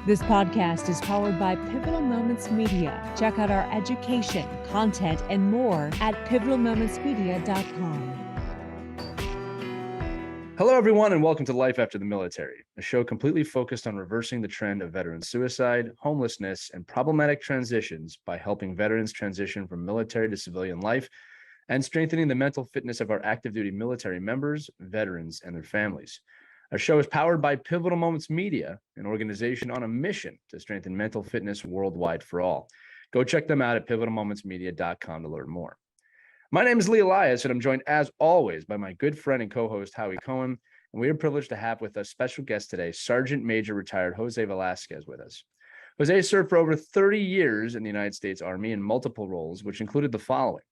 This podcast is powered by Pivotal Moments Media. Check out our education, content, and more at pivotalmomentsmedia.com. Hello, everyone, and welcome to Life After the Military, a show completely focused on reversing the trend of veteran suicide, homelessness, and problematic transitions by helping veterans transition from military to civilian life and strengthening the mental fitness of our active duty military members, veterans, and their families. Our show is powered by Pivotal Moments Media, an organization on a mission to strengthen mental fitness worldwide for all. Go check them out at pivotalmomentsmedia.com to learn more. My name is Lee Elias, and I'm joined, as always, by my good friend and co-host, Howie Cohen. And we are privileged to have with us special guest today, Sergeant Major retired Jose Velazquez with us. Jose served for over 30 years in the United States Army in multiple roles, which included the following: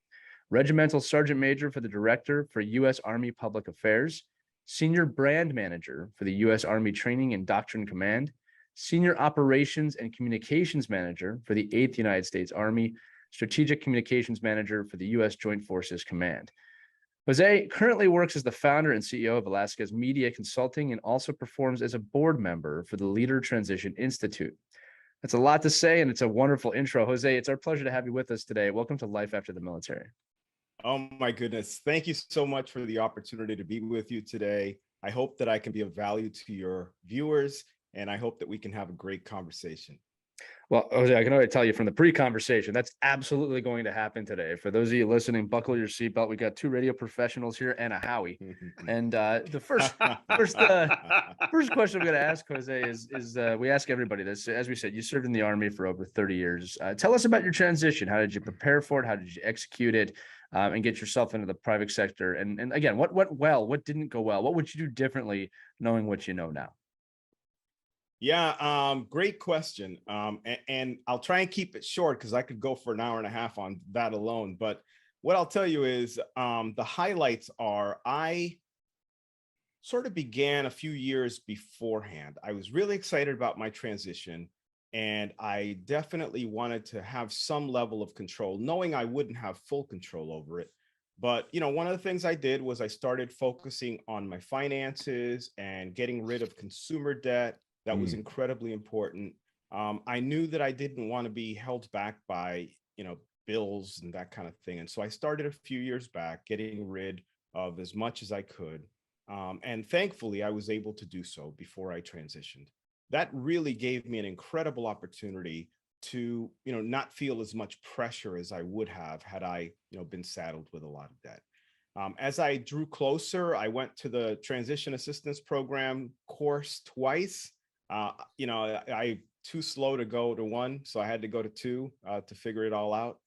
Regimental Sergeant Major for the Director for U.S. Army Public Affairs, Senior Brand Manager for the U.S. Army Training and Doctrine Command, Senior Operations and Communications Manager for the 8th United States Army, Strategic Communications Manager for the U.S. Joint Forces Command. Jose currently works as the founder and CEO of Velazquez Media Consulting and also performs as a board member for the Leader Transition Institute. That's a lot to say, and it's a wonderful intro. Jose, it's our pleasure to have you with us today. Welcome to Life After the Military. Oh my goodness. Thank you so much for the opportunity to be with you today. I hope that I can be of value to your viewers, and I hope that we can have a great conversation. Well, Jose, I can already tell you from the pre-conversation, that's absolutely going to happen today. For those of you listening, buckle your seatbelt. We got two radio professionals here and a Howie. And the first question I'm going to ask, Jose, is we ask everybody this. As we said, you served in the Army for over 30 years. Tell us about your transition. How did you prepare for it? How did you execute it? And get yourself into the private sector? And again, what went well? What didn't go well? What would you do differently knowing what you know now? Yeah, great question. And I'll try and keep it short because I could go for an hour and a half on that alone. But what I'll tell you is the highlights are I sort of began a few years beforehand. I was really excited about my transition, and I definitely wanted to have some level of control, knowing I wouldn't have full control over it. But, one of the things I did was I started focusing on my finances and getting rid of consumer debt. That was incredibly important. I knew that I didn't want to be held back by, bills and that kind of thing. And so I started a few years back getting rid of as much as I could. And thankfully, I was able to do so before I transitioned. That really gave me an incredible opportunity to, not feel as much pressure as I would have had I, been saddled with a lot of debt. As I drew closer, I went to the Transition Assistance Program course twice. I too slow to go to one, so I had to go to two to figure it all out.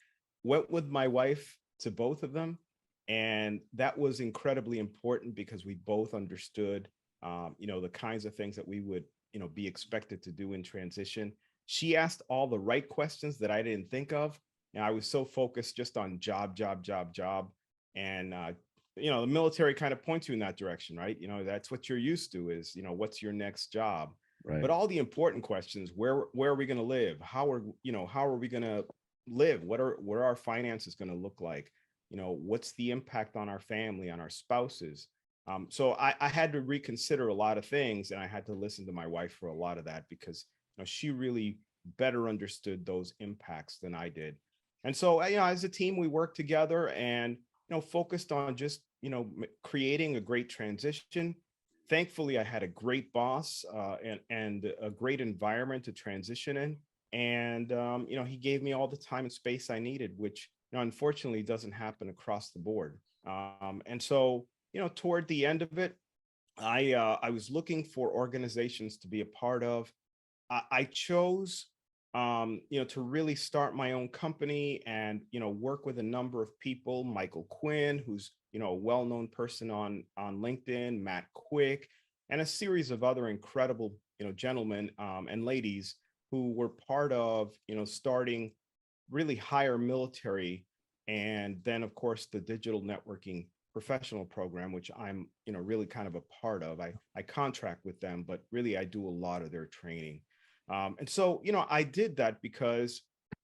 Went with my wife to both of them, and that was incredibly important because we both understood, the kinds of things that we would, be expected to do in transition. She asked all the right questions that I didn't think of, and I was so focused just on job. And the military kind of points you in that direction, right? That's what you're used to is, what's your next job? Right. But all the important questions: where are we going to live? How are we going to live? What are our finances going to look like? What's the impact on our family, on our spouses? So I had to reconsider a lot of things, and I had to listen to my wife for a lot of that because she really better understood those impacts than I did. And so as a team, we worked together and focused on just creating a great transition. Thankfully, I had a great boss and a great environment to transition in. And, he gave me all the time and space I needed, which, unfortunately doesn't happen across the board. And so, toward the end of it, I was looking for organizations to be a part of. I chose, to really start my own company and, work with a number of people. Michael Quinn, who's, a well-known person on LinkedIn, Matt Quick, and a series of other incredible, gentlemen and ladies who were part of, starting really higher military. And then, of course, the digital networking professional program, which I'm, really kind of a part of. I contract with them, but really I do a lot of their training. And so, I did that because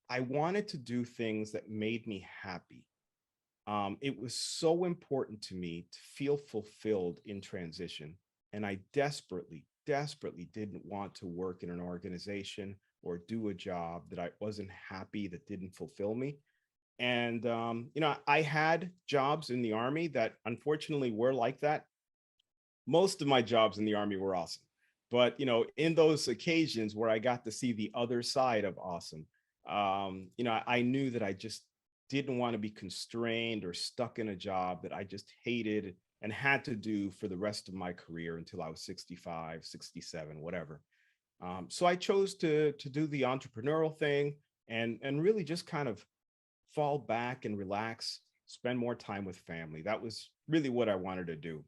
I wanted to do things that made me happy. It was so important to me to feel fulfilled in transition. And I desperately, desperately didn't want to work in an organization or do a job that I wasn't happy, that didn't fulfill me. And, I had jobs in the Army that unfortunately were like that. Most of my jobs in the Army were awesome. But, in those occasions where I got to see the other side of awesome, I knew that I just didn't want to be constrained or stuck in a job that I just hated and had to do for the rest of my career until I was 65, 67, whatever. So I chose to do the entrepreneurial thing and really just kind of fall back and relax, spend more time with family. That was really what I wanted to do.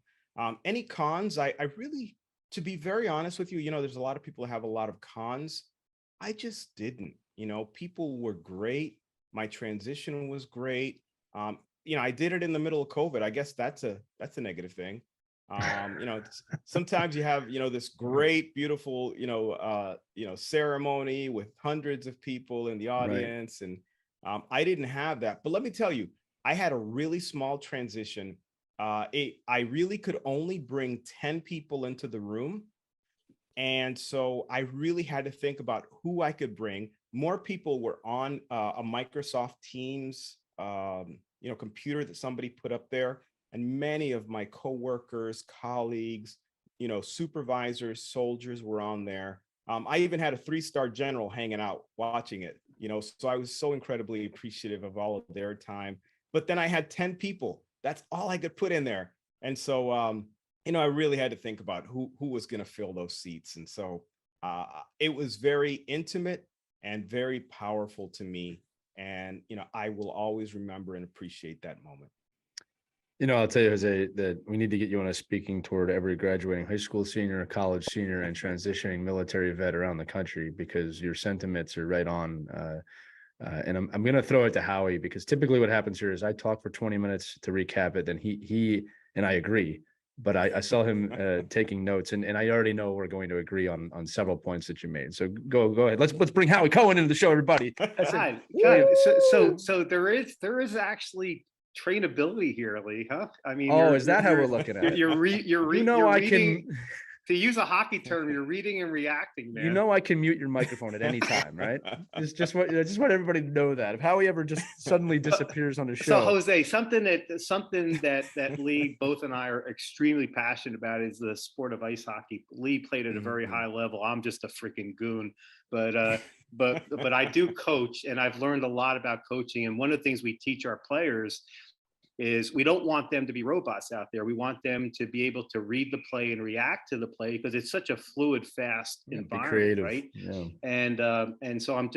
Any cons? I really, to be very honest with you, there's a lot of people who have a lot of cons. I just didn't. People were great. My transition was great. I did it in the middle of COVID. I guess that's a negative thing. Sometimes you have this great, beautiful ceremony with hundreds of people in the audience, and I didn't have that. But let me tell you, I had a really small transition. I really could only bring 10 people into the room. And so I really had to think about who I could bring. More people were on a Microsoft Teams, computer that somebody put up there. And many of my coworkers, colleagues, supervisors, soldiers were on there. I even had a 3-star general hanging out watching it, so I was so incredibly appreciative of all of their time. But then I had 10 people. That's all I could put in there. And so, I really had to think about who was going to fill those seats. And so it was very intimate and very powerful to me. And, I will always remember and appreciate that moment. I'll tell you, Jose, that we need to get you on a speaking tour to every graduating high school senior, college senior, and transitioning military vet around the country, because your sentiments are right on. And I'm going to throw it to Howie, because typically what happens here is I talk for 20 minutes to recap it. Then he and I agree, but I saw him taking notes, and I already know we're going to agree on several points that you made. So go ahead. Let's bring Howie Cohen into the show, everybody. God. So there is actually trainability here, Lee, huh? I mean, is that how we're looking at it? You're reading. Can, to use a hockey term, you're reading and reacting, man. I can mute your microphone at any time, right? It's just what everybody to know that if Howie ever just suddenly disappears on the show. So Jose, something that Lee, both and I are extremely passionate about is the sport of ice hockey. Lee played at a very high level. I'm just a freaking goon, but I do coach, and I've learned a lot about coaching. And one of the things we teach our players is we don't want them to be robots out there. We want them to be able to read the play and react to the play, because it's such a fluid, fast environment, right? Yeah. And so I'm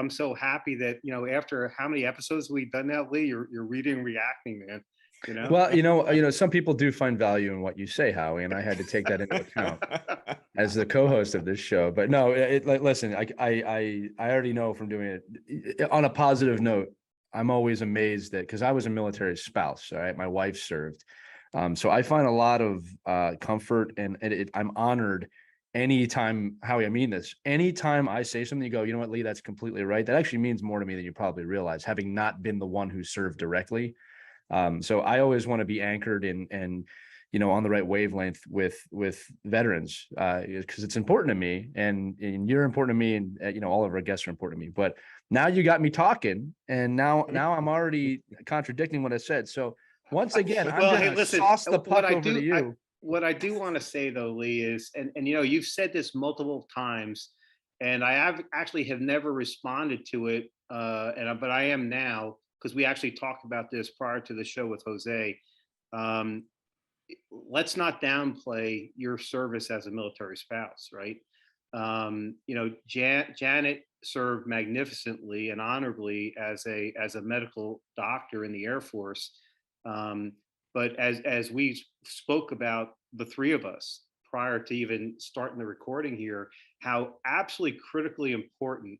so happy that, after how many episodes we've done now, Lee, you're reading and reacting, man. Well, some people do find value in what you say, Howie, and I had to take that into account as the co-host of this show. But no, listen, I already know from doing it. On a positive note, I'm always amazed that, because I was a military spouse, all right, my wife served. So I find a lot of comfort, and I'm honored anytime, Howie, I mean this, anytime I say something, you go, you know what, Lee, that's completely right. That actually means more to me than you probably realize, having not been the one who served directly. So I always want to be anchored in on the right wavelength with veterans, because it's important to me, and you're important to me, and all of our guests are important to me. But now you got me talking, and now I'm already contradicting what I said. So once again, I'm going to toss the puck over to you. What I do want to say, though, Lee, is, and you've said this multiple times, and I have never responded to it, but I am now, because we actually talked about this prior to the show with Jose. Let's not downplay your service as a military spouse, right? Janet served magnificently and honorably as a medical doctor in the Air Force. But as we spoke about, the three of us, prior to even starting the recording here, how absolutely critically important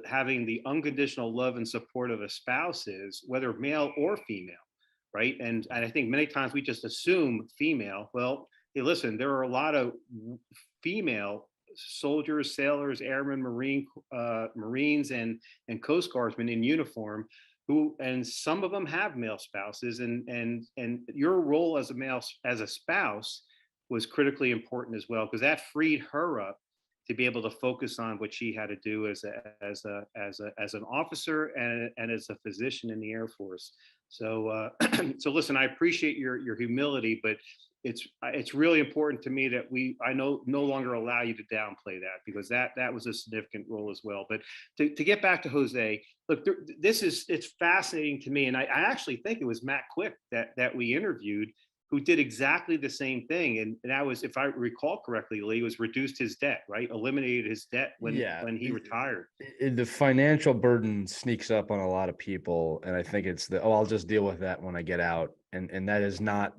having the unconditional love and support of a spouse is, whether male or female, right? And I think many times we just assume female. Well, hey, listen, there are a lot of female soldiers, sailors, airmen, Marines, and Coast Guardsmen in uniform and some of them have male spouses, and your role as a spouse was critically important as well, because that freed her up to be able to focus on what she had to do as an officer and as a physician in the Air Force. So so listen, I appreciate your humility, but it's really important to me that I no longer allow you to downplay that, because that was a significant role as well. But to get back to Jose, look, it's fascinating to me, and I actually think it was Matt Quick that we interviewed, who did exactly the same thing. And that was, if I recall correctly, Lee, was reduced his debt, right? Eliminated his debt when he retired. The financial burden sneaks up on a lot of people. And I think it's I'll just deal with that when I get out. And that is not,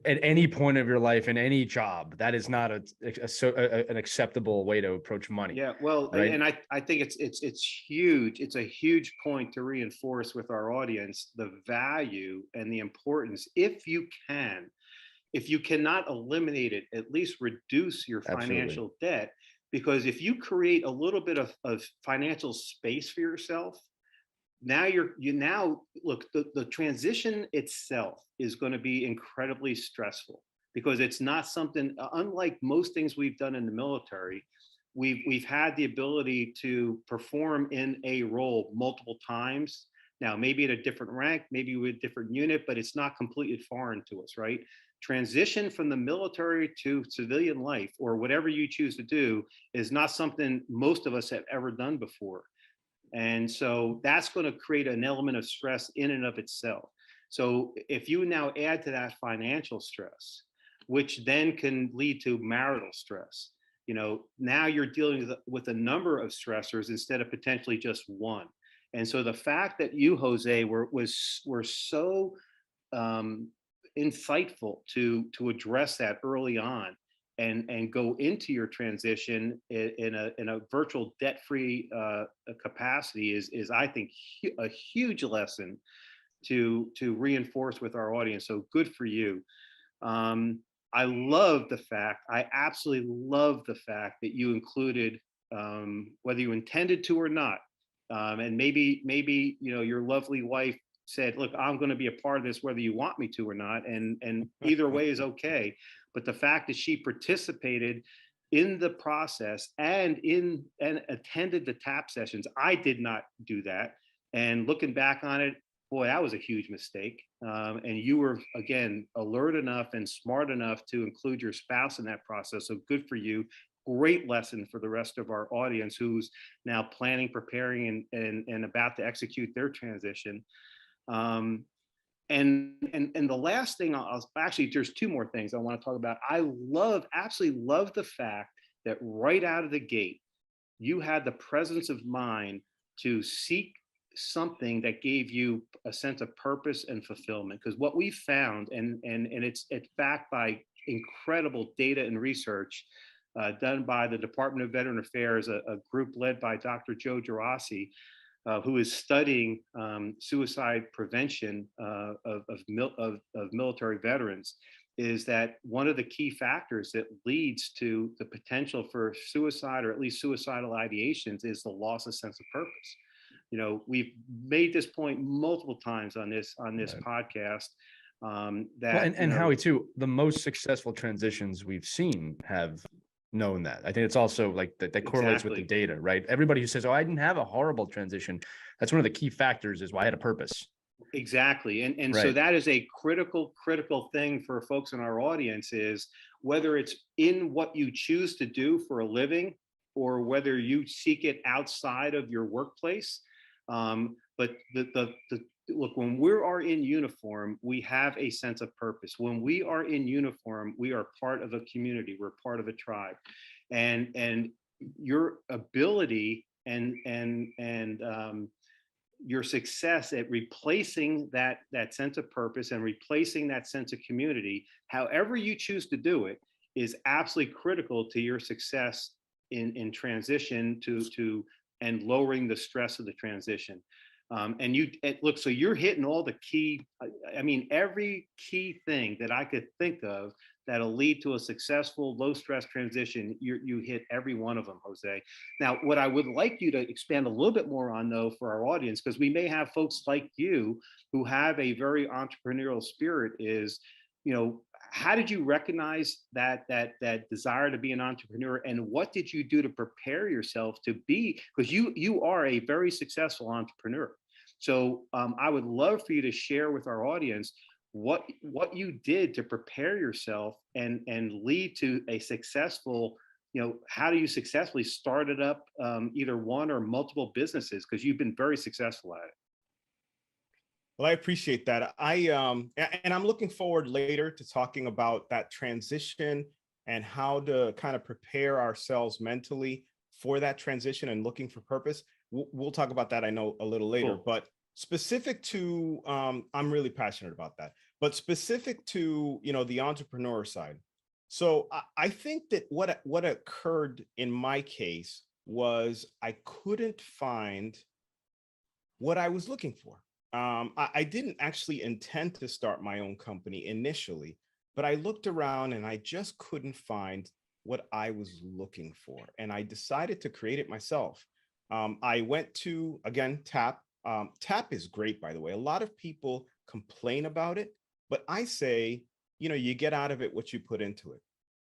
at any point of your life, in any job, that is not an acceptable way to approach money. Yeah, well, right? And I think it's huge. It's a huge point to reinforce with our audience the value and the importance. If you cannot eliminate it, at least reduce your financial debt, because if you create a little bit of financial space for yourself, now look, the transition itself is going to be incredibly stressful, because it's not something, unlike most things we've done in the military, we've had the ability to perform in a role multiple times. Now, maybe at a different rank, maybe with a different unit, but it's not completely foreign to us, right? Transition from the military to civilian life, or whatever you choose to do, is not something most of us have ever done before. And so that's going to create an element of stress in and of itself. So if you now add to that financial stress, which then can lead to marital stress, now you're dealing with a number of stressors instead of potentially just one. And so the fact that you, Jose, were so insightful to address that early on, and go into your transition in a virtual debt-free capacity is I think a huge lesson to reinforce with our audience. So good for you. I absolutely love the fact that you included, whether you intended to or not, and maybe your lovely wife said, look, I'm going to be a part of this whether you want me to or not, and either way is okay. But the fact that she participated in the process and attended the TAP sessions, I did not do that. And looking back on it, boy, that was a huge mistake. And you were, again, alert enough and smart enough to include your spouse in that process. So good for you. Great lesson for the rest of our audience who's now planning, preparing, and about to execute their transition. And the last thing actually, there's two more things I want to talk about. I absolutely love the fact that right out of the gate, you had the presence of mind to seek something that gave you a sense of purpose and fulfillment. Because what we found, and it's backed by incredible data and research done by the Department of Veteran Affairs, a group led by Dr. Joe Gerasi, who is studying suicide prevention of military veterans, is that one of the key factors that leads to the potential for suicide, or at least suicidal ideations, is the loss of sense of purpose. We've made this point multiple times on this podcast. Howie too, the most successful transitions we've seen have known that. I think it's also like that correlates with the data, right? Everybody who says, oh, I didn't have a horrible transition, that's one of the key factors, is why I had a purpose. Exactly. And right. So that is a critical thing for folks in our audience, is whether it's in what you choose to do for a living, or whether you seek it outside of your workplace. But look, when we are in uniform, we have a sense of purpose. When we are in uniform, we are part of a community. We're part of a tribe, and your ability and your success at replacing that sense of purpose and replacing that sense of community, however you choose to do it, is absolutely critical to your success in transition to and lowering the stress of the transition. Look, so you're hitting all the key, every key thing that I could think of that'll lead to a successful low stress transition. You hit every one of them, Jose. Now, what I would like you to expand a little bit more on, though, for our audience, because we may have folks like you who have a very entrepreneurial spirit, is, how did you recognize that desire to be an entrepreneur, and what did you do to prepare yourself to be, because you are a very successful entrepreneur. So I would love for you to share with our audience what you did to prepare yourself and lead to a successful, how do you successfully start it up, either one or multiple businesses, because you've been very successful at it. Well, I appreciate that. And I'm looking forward later to talking about that transition and how to kind of prepare ourselves mentally for that transition and looking for purpose. We'll talk about that, I know, a little later, Cool. but specific to, I'm really passionate about that, but specific to, the entrepreneur side. So I think that what occurred in my case was I couldn't find what I was looking for. I didn't actually intend to start my own company initially, but I looked around and I just couldn't find what I was looking for. And I decided to create it myself. I went to, again, TAP. TAP is great, by the way. A lot of people complain about it, but I say, you get out of it what you put into it.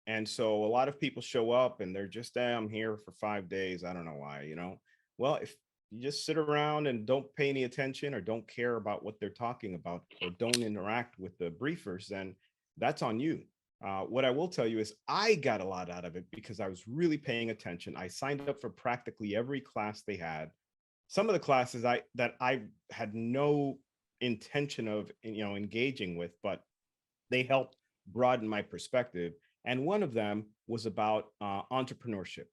And so a lot of people show up and they're just, I'm here for 5 days. I don't know why, Well, if you just sit around and don't pay any attention or don't care about what they're talking about or don't interact with the briefers, then that's on you. What I will tell you is I got a lot out of it because I was really paying attention. I signed up for practically every class they had. Some of the classes that I had no intention of, engaging with, but they helped broaden my perspective. And one of them was about entrepreneurship.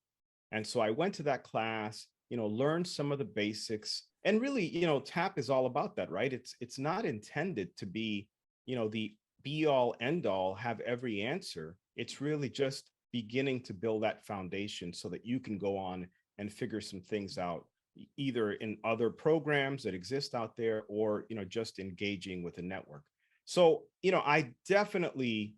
And so I went to that class, learned some of the basics, and really, TAP is all about that, right? It's not intended to be, the be all end all, have every answer. It's really just beginning to build that foundation so that you can go on and figure some things out, either in other programs that exist out there or, just engaging with a network. So, I definitely,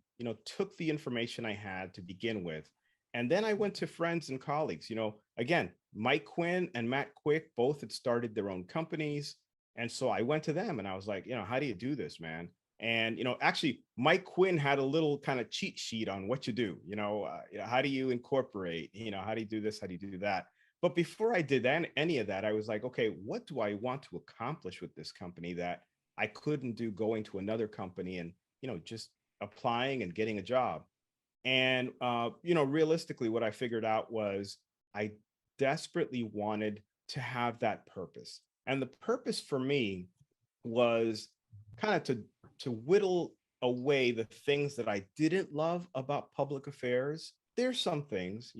took the information I had to begin with. And then I went to friends and colleagues, again, Mike Quinn and Matt Quick both had started their own companies. And so I went to them and I was like, how do you do this, man? And, actually, Mike Quinn had a little kind of cheat sheet on what you do, how do you incorporate, how do you do this? How do you do that? But before I did any of that, I was like, okay, what do I want to accomplish with this company that I couldn't do going to another company and, just applying and getting a job? And, realistically, what I figured out was I desperately wanted to have that purpose. And the purpose for me was kind of to whittle away the things that I didn't love about public affairs. There's some things,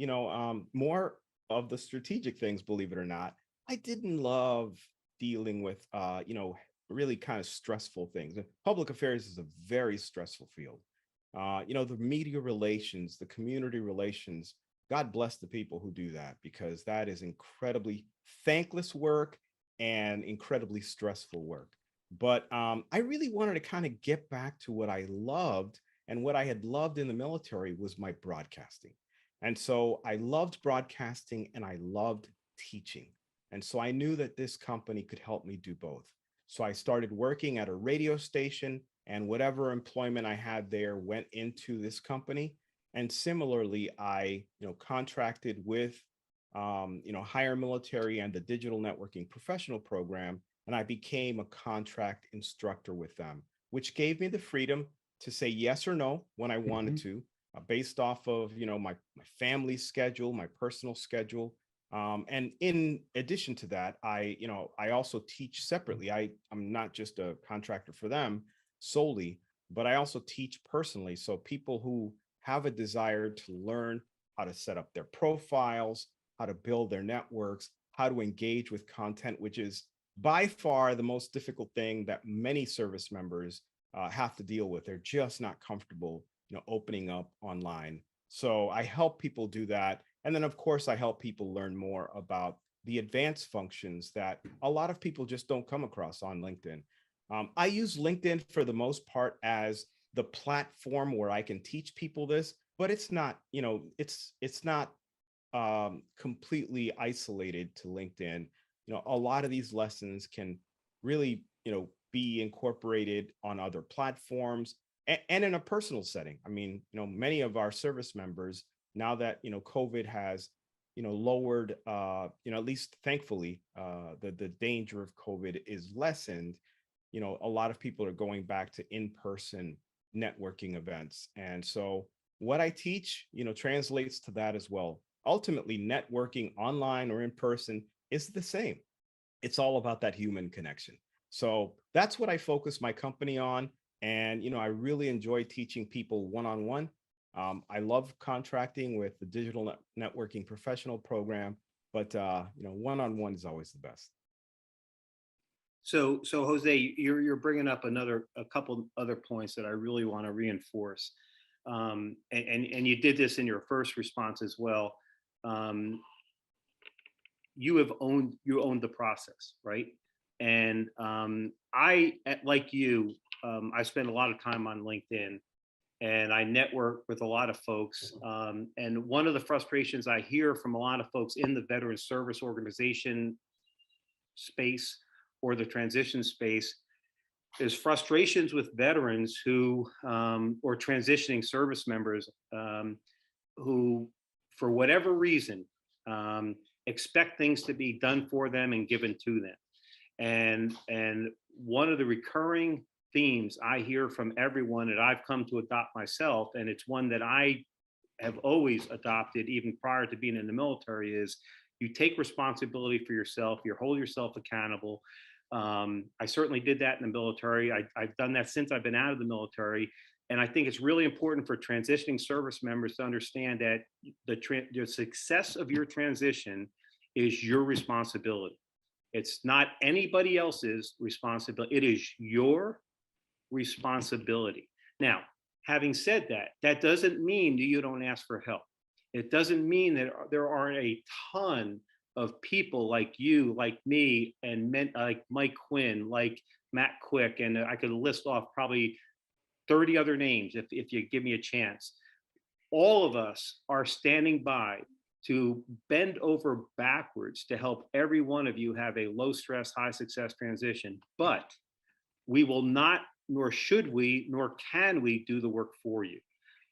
more of the strategic things, believe it or not, I didn't love dealing with, really kind of stressful things. Public affairs is a very stressful field. The media relations, the community relations, God bless the people who do that, because that is incredibly thankless work and incredibly stressful work. But I really wanted to kind of get back to what I loved. And what I had loved in the military was my broadcasting. And so I loved broadcasting and I loved teaching. And so I knew that this company could help me do both. So I started working at a radio station, and whatever employment I had there went into this company. And similarly, I, contracted with, Higher Military and the Digital Networking Professional Program, and I became a contract instructor with them, which gave me the freedom to say yes or no when I wanted to, based off of, my family schedule, my personal schedule. And in addition to that, I also teach separately. I'm not just a contractor for them solely, but I also teach personally. So people who have a desire to learn how to set up their profiles, how to build their networks, how to engage with content, which is by far the most difficult thing that many service members have to deal with. They're just not comfortable, opening up online. So I help people do that. And then, of course, I help people learn more about the advanced functions that a lot of people just don't come across on LinkedIn. I use LinkedIn for the most part as the platform where I can teach people this, but it's not, it's not completely isolated to LinkedIn. A lot of these lessons can really, be incorporated on other platforms. and in a personal setting. I mean, many of our service members, now that, COVID has, lowered, at least thankfully, the danger of COVID is lessened. A lot of people are going back to in-person networking events. And so what I teach, translates to that as well. Ultimately, networking online or in person is the same. It's all about that human connection. So that's what I focus my company on. And, I really enjoy teaching people one-on-one. I love contracting with the digital networking professional program, but, one-on-one is always the best. So Jose, you're bringing up a couple other points that I really want to reinforce. And you did this in your first response as well. You owned the process, right? And like you, I spend a lot of time on LinkedIn, and I network with a lot of folks. And one of the frustrations I hear from a lot of folks in the veteran service organization space or the transition space is frustrations with veterans who, or transitioning service members who, for whatever reason, expect things to be done for them and given to them. And one of the recurring themes I hear from everyone that I've come to adopt myself, and it's one that I have always adopted even prior to being in the military, is you take responsibility for yourself, you hold yourself accountable. I certainly did that in the military. I've done that since I've been out of the military. And I think it's really important for transitioning service members to understand that the success of your transition is your responsibility. It's not anybody else's responsibility. It is your responsibility. Now, having said that, that doesn't mean that you don't ask for help. It doesn't mean that there aren't a ton of people like you, like me, and like Mike Quinn, like Matt Quick, and I could list off probably 30 other names if you give me a chance. All of us are standing by to bend over backwards to help every one of you have a low stress, high success transition. But we will not, nor should we, nor can we do the work for you.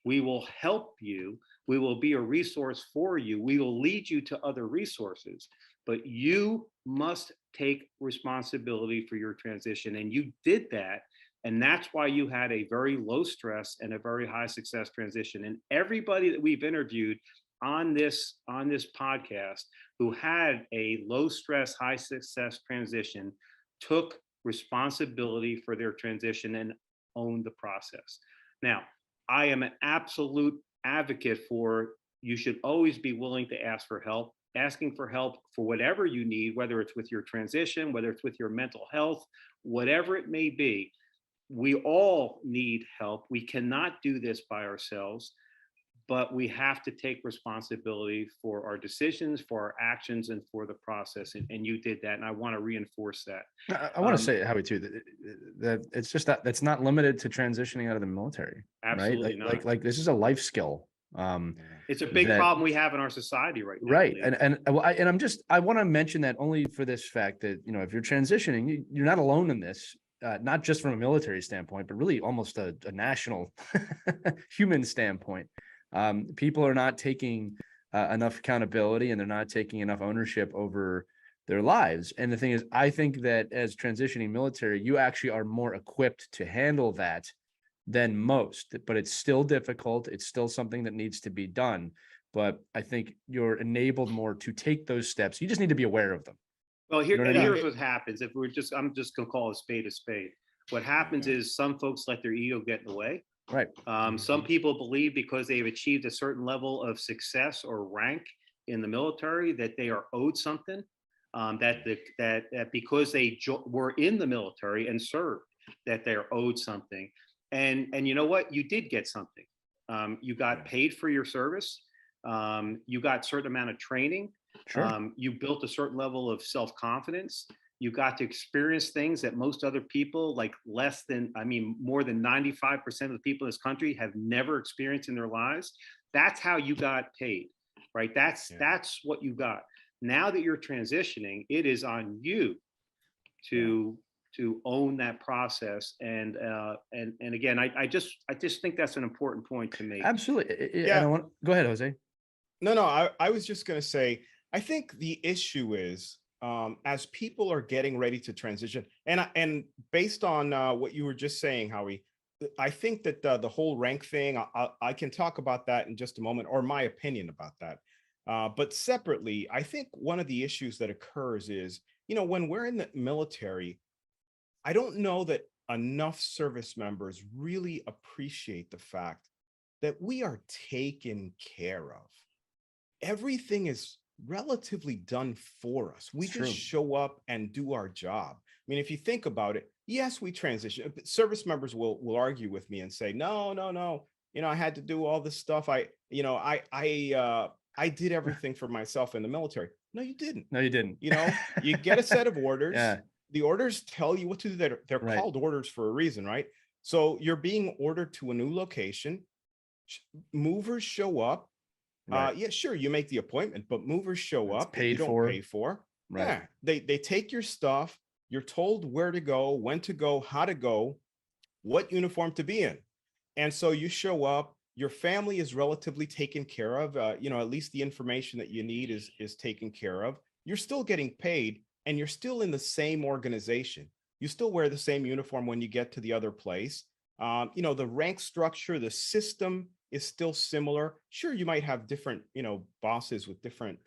We will help you. We will be a resource for you. We will lead you to other resources, but you must take responsibility for your transition. And you did that. And that's why you had a very low stress and a very high success transition. And everybody that we've interviewed on this podcast who had a low stress, high success transition took responsibility for their transition and owned the process. Now, I am an absolute advocate for you should always be willing to ask for help, asking for help for whatever you need, whether it's with your transition, whether it's with your mental health, whatever it may be. We all need help. We cannot do this by ourselves, but we have to take responsibility for our decisions, for our actions, and for the process. And you did that. And I want to reinforce that. I want to say, Howie, too, that it's just that's not limited to transitioning out of the military. Absolutely right? not. Like this is a life skill. It's a big problem we have in our society right now. Right. I want to mention that only for this fact that, if you're transitioning, you're not alone in this. Not just from a military standpoint, but really almost a national human standpoint. People are not taking enough accountability, and they're not taking enough ownership over their lives. And the thing is, I think that as transitioning military, you actually are more equipped to handle that than most, but it's still difficult. It's still something that needs to be done. But I think you're enabled more to take those steps. You just need to be aware of them. Well, You know what I mean? here's what happens. I'm just gonna call a spade a spade. What happens is some folks let their ego get in the way. Right. Some people believe because they've achieved a certain level of success or rank in the military that they are owed something. That because they were in the military and served, that they're owed something. And you know what? You did get something. You got paid for your service. You got a certain amount of training. Sure. You built a certain level of self-confidence. You got to experience things that most other people, like more than 95% of the people in this country have never experienced in their lives. That's how you got paid, right? That's what you got. Now that you're transitioning, it is on you to to own that process. And again, I just think that's an important point to make. Absolutely. And Yeah. I want, go ahead, Jose. No, I was just going to say, I think the issue is as people are getting ready to transition, and based on what you were just saying, Howie, I think that the whole rank thing, I can talk about that in just a moment, or my opinion about that. But separately, I think one of the issues that occurs is, when we're in the military, I don't know that enough service members really appreciate the fact that we are taken care of. Everything is relatively done for us. We It's just true. show up and do our job. I mean, if you think about it, yes, we transition. Service members will argue with me and say, no. I had to do all this stuff. I did everything for myself in the military. No, you didn't. No, you didn't. You get a set of orders. Yeah. The orders tell you what to do. They're Right. called orders for a reason, right? So you're being ordered to a new location. Movers show up. Right. Yeah, sure, you make the appointment, but movers show It's up that you paid don't for. pay for. Right. Yeah, they take your stuff. You're told where to go, when to go, how to go, what uniform to be in. And so you show up, your family is relatively taken care of. At least the information that you need is taken care of. You're still getting paid, and you're still in the same organization. You still wear the same uniform when you get to the other place. The rank structure, the system is still similar. Sure, you might have different, bosses with different,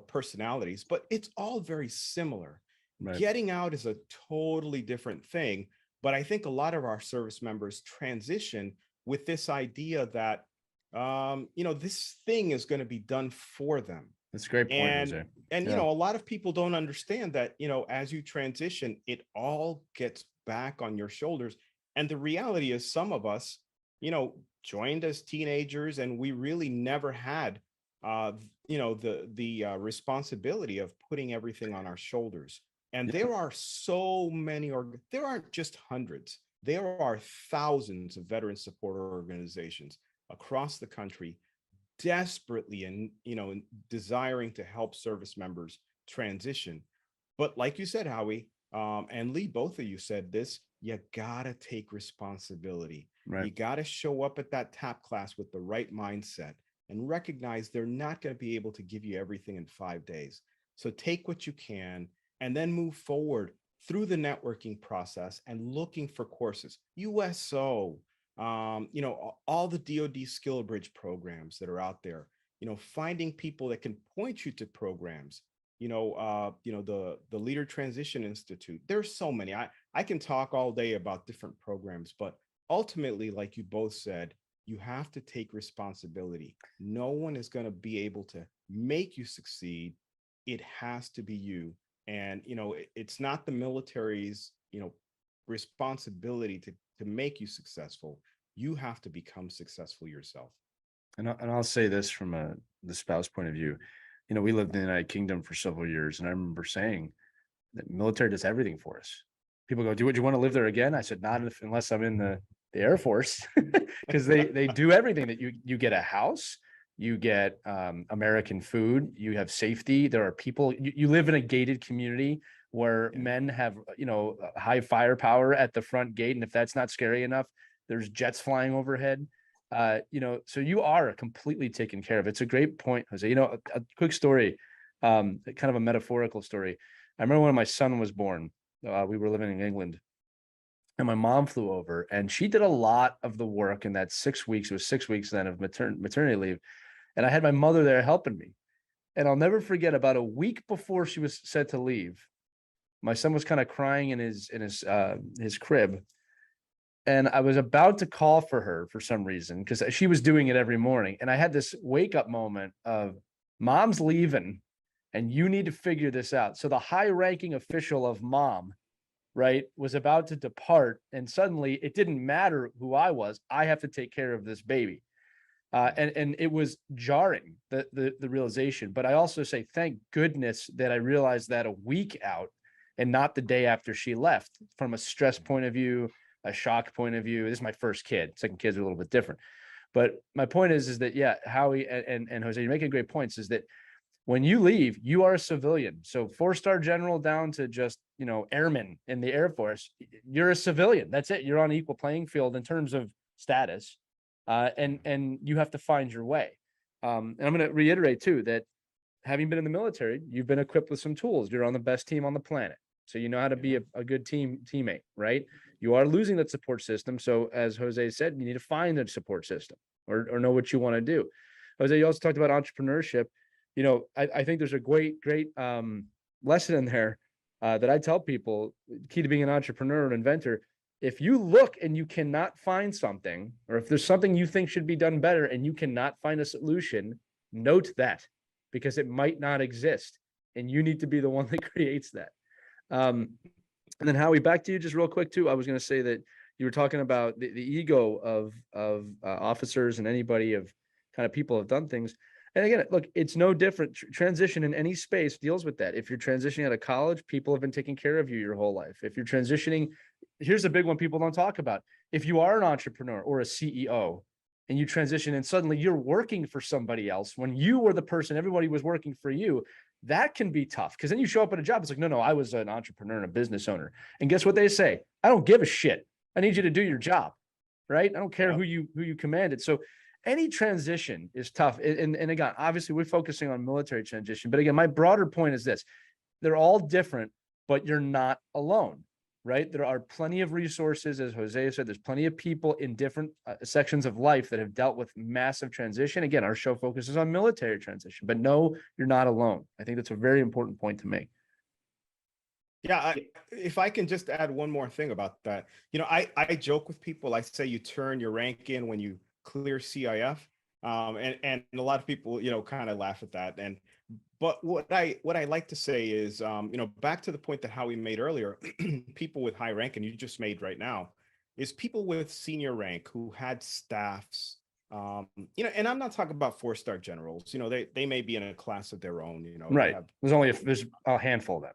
personalities, but it's all very similar. Right. Getting out is a totally different thing. But I think a lot of our service members transition with this idea that, this thing is going to be done for them. That's a great point, Jose. And Yeah. a lot of people don't understand that, as you transition, it all gets back on your shoulders. And the reality is some of us, joined as teenagers, and we really never had, the responsibility of putting everything on our shoulders. And Yeah. there are so many, there aren't just hundreds, there are thousands of veteran support organizations across the country desperately and desiring to help service members transition. But like you said, Howie, and Lee, both of you said this, you gotta take responsibility. Right. You gotta show up at that TAP class with the right mindset and recognize they're not going to be able to give you everything in 5 days. So take what you can and then move forward through the networking process and looking for courses. USO, all the DoD Skill Bridge programs that are out there, finding people that can point you to programs, the Leader Transition Institute. There's so many. I can talk all day about different programs, but ultimately, like you both said, you have to take responsibility. No one is going to be able to make you succeed. It has to be you. And, it's not the military's, responsibility to make you successful. You have to become successful yourself. And I'll say this from the spouse point of view. We lived in the United Kingdom for several years, and I remember saying that military does everything for us. People go, would you want to live there again? I said, not unless I'm in the Air Force, because they do everything. That you get a house, you get American food, you have safety. There are people, you live in a gated community where men have, high firepower at the front gate. And if that's not scary enough, there's jets flying overhead. So you are completely taken care of. It's a great point, Jose. A quick story, kind of a metaphorical story. I remember when my son was born, we were living in England, and my mom flew over, and she did a lot of the work in that 6 weeks. It was 6 weeks then of maternity leave. And I had my mother there helping me. And I'll never forget, about a week before she was set to leave, my son was kind of crying in his crib. And I was about to call for her for some reason, because she was doing it every morning. And I had this wake up moment of, mom's leaving and you need to figure this out. So the high ranking official of mom, right, was about to depart. And suddenly it didn't matter who I was. I have to take care of this baby. And it was jarring, the realization. But I also say, thank goodness that I realized that a week out and not the day after she left, from a stress point of view, a shock point of view. This is my first kid. Second kids are a little bit different. But my point is that, yeah, Howie and Jose, you're making great points, is that When you leave, you are a civilian. So 4-star general down to just, airman in the Air Force, you're a civilian. That's it. You're on equal playing field in terms of status. And you have to find your way. And I'm going to reiterate too, that having been in the military, you've been equipped with some tools. You're on the best team on the planet. So you know how to be a good teammate, right? You are losing that support system. So as Jose said, you need to find a support system or know what you want to do. Jose, you also talked about entrepreneurship. I think there's a great lesson in there that I tell people, key to being an entrepreneur or inventor. If you look and you cannot find something, or if there's something you think should be done better and you cannot find a solution, note that, because it might not exist and you need to be the one that creates that. And then Howie, back to you just real quick too. I was going to say that you were talking about the ego of officers and anybody of kind of people have done things. And again, look, it's no different. Transition in any space deals with that. If you're transitioning out of college, people have been taking care of you your whole life. If you're transitioning, here's a big one people don't talk about. If you are an entrepreneur or a CEO and you transition and suddenly you're working for somebody else when you were the person, everybody was working for you, that can be tough. Because then you show up at a job, it's like, no, I was an entrepreneur and a business owner. And guess what they say? I don't give a shit. I need you to do your job, right? I don't care who you commanded. So any transition is tough. And again, obviously we're focusing on military transition, but again, my broader point is this: they're all different, but you're not alone, right? There are plenty of resources, as Jose said, there's plenty of people in different sections of life that have dealt with massive transition. Again, our show focuses on military transition, but no, you're not alone. I think that's a very important point to make. Yeah, if I can just add one more thing about that, I joke with people. I say you turn your rank in when you clear CIF, and a lot of people, kind of laugh at that. But what I like to say is, back to the point that Howie made earlier, people with high rank, and you just made right now, is people with senior rank who had staffs. And I'm not talking about 4-star generals. They may be in a class of their own. Right. There's a handful of them.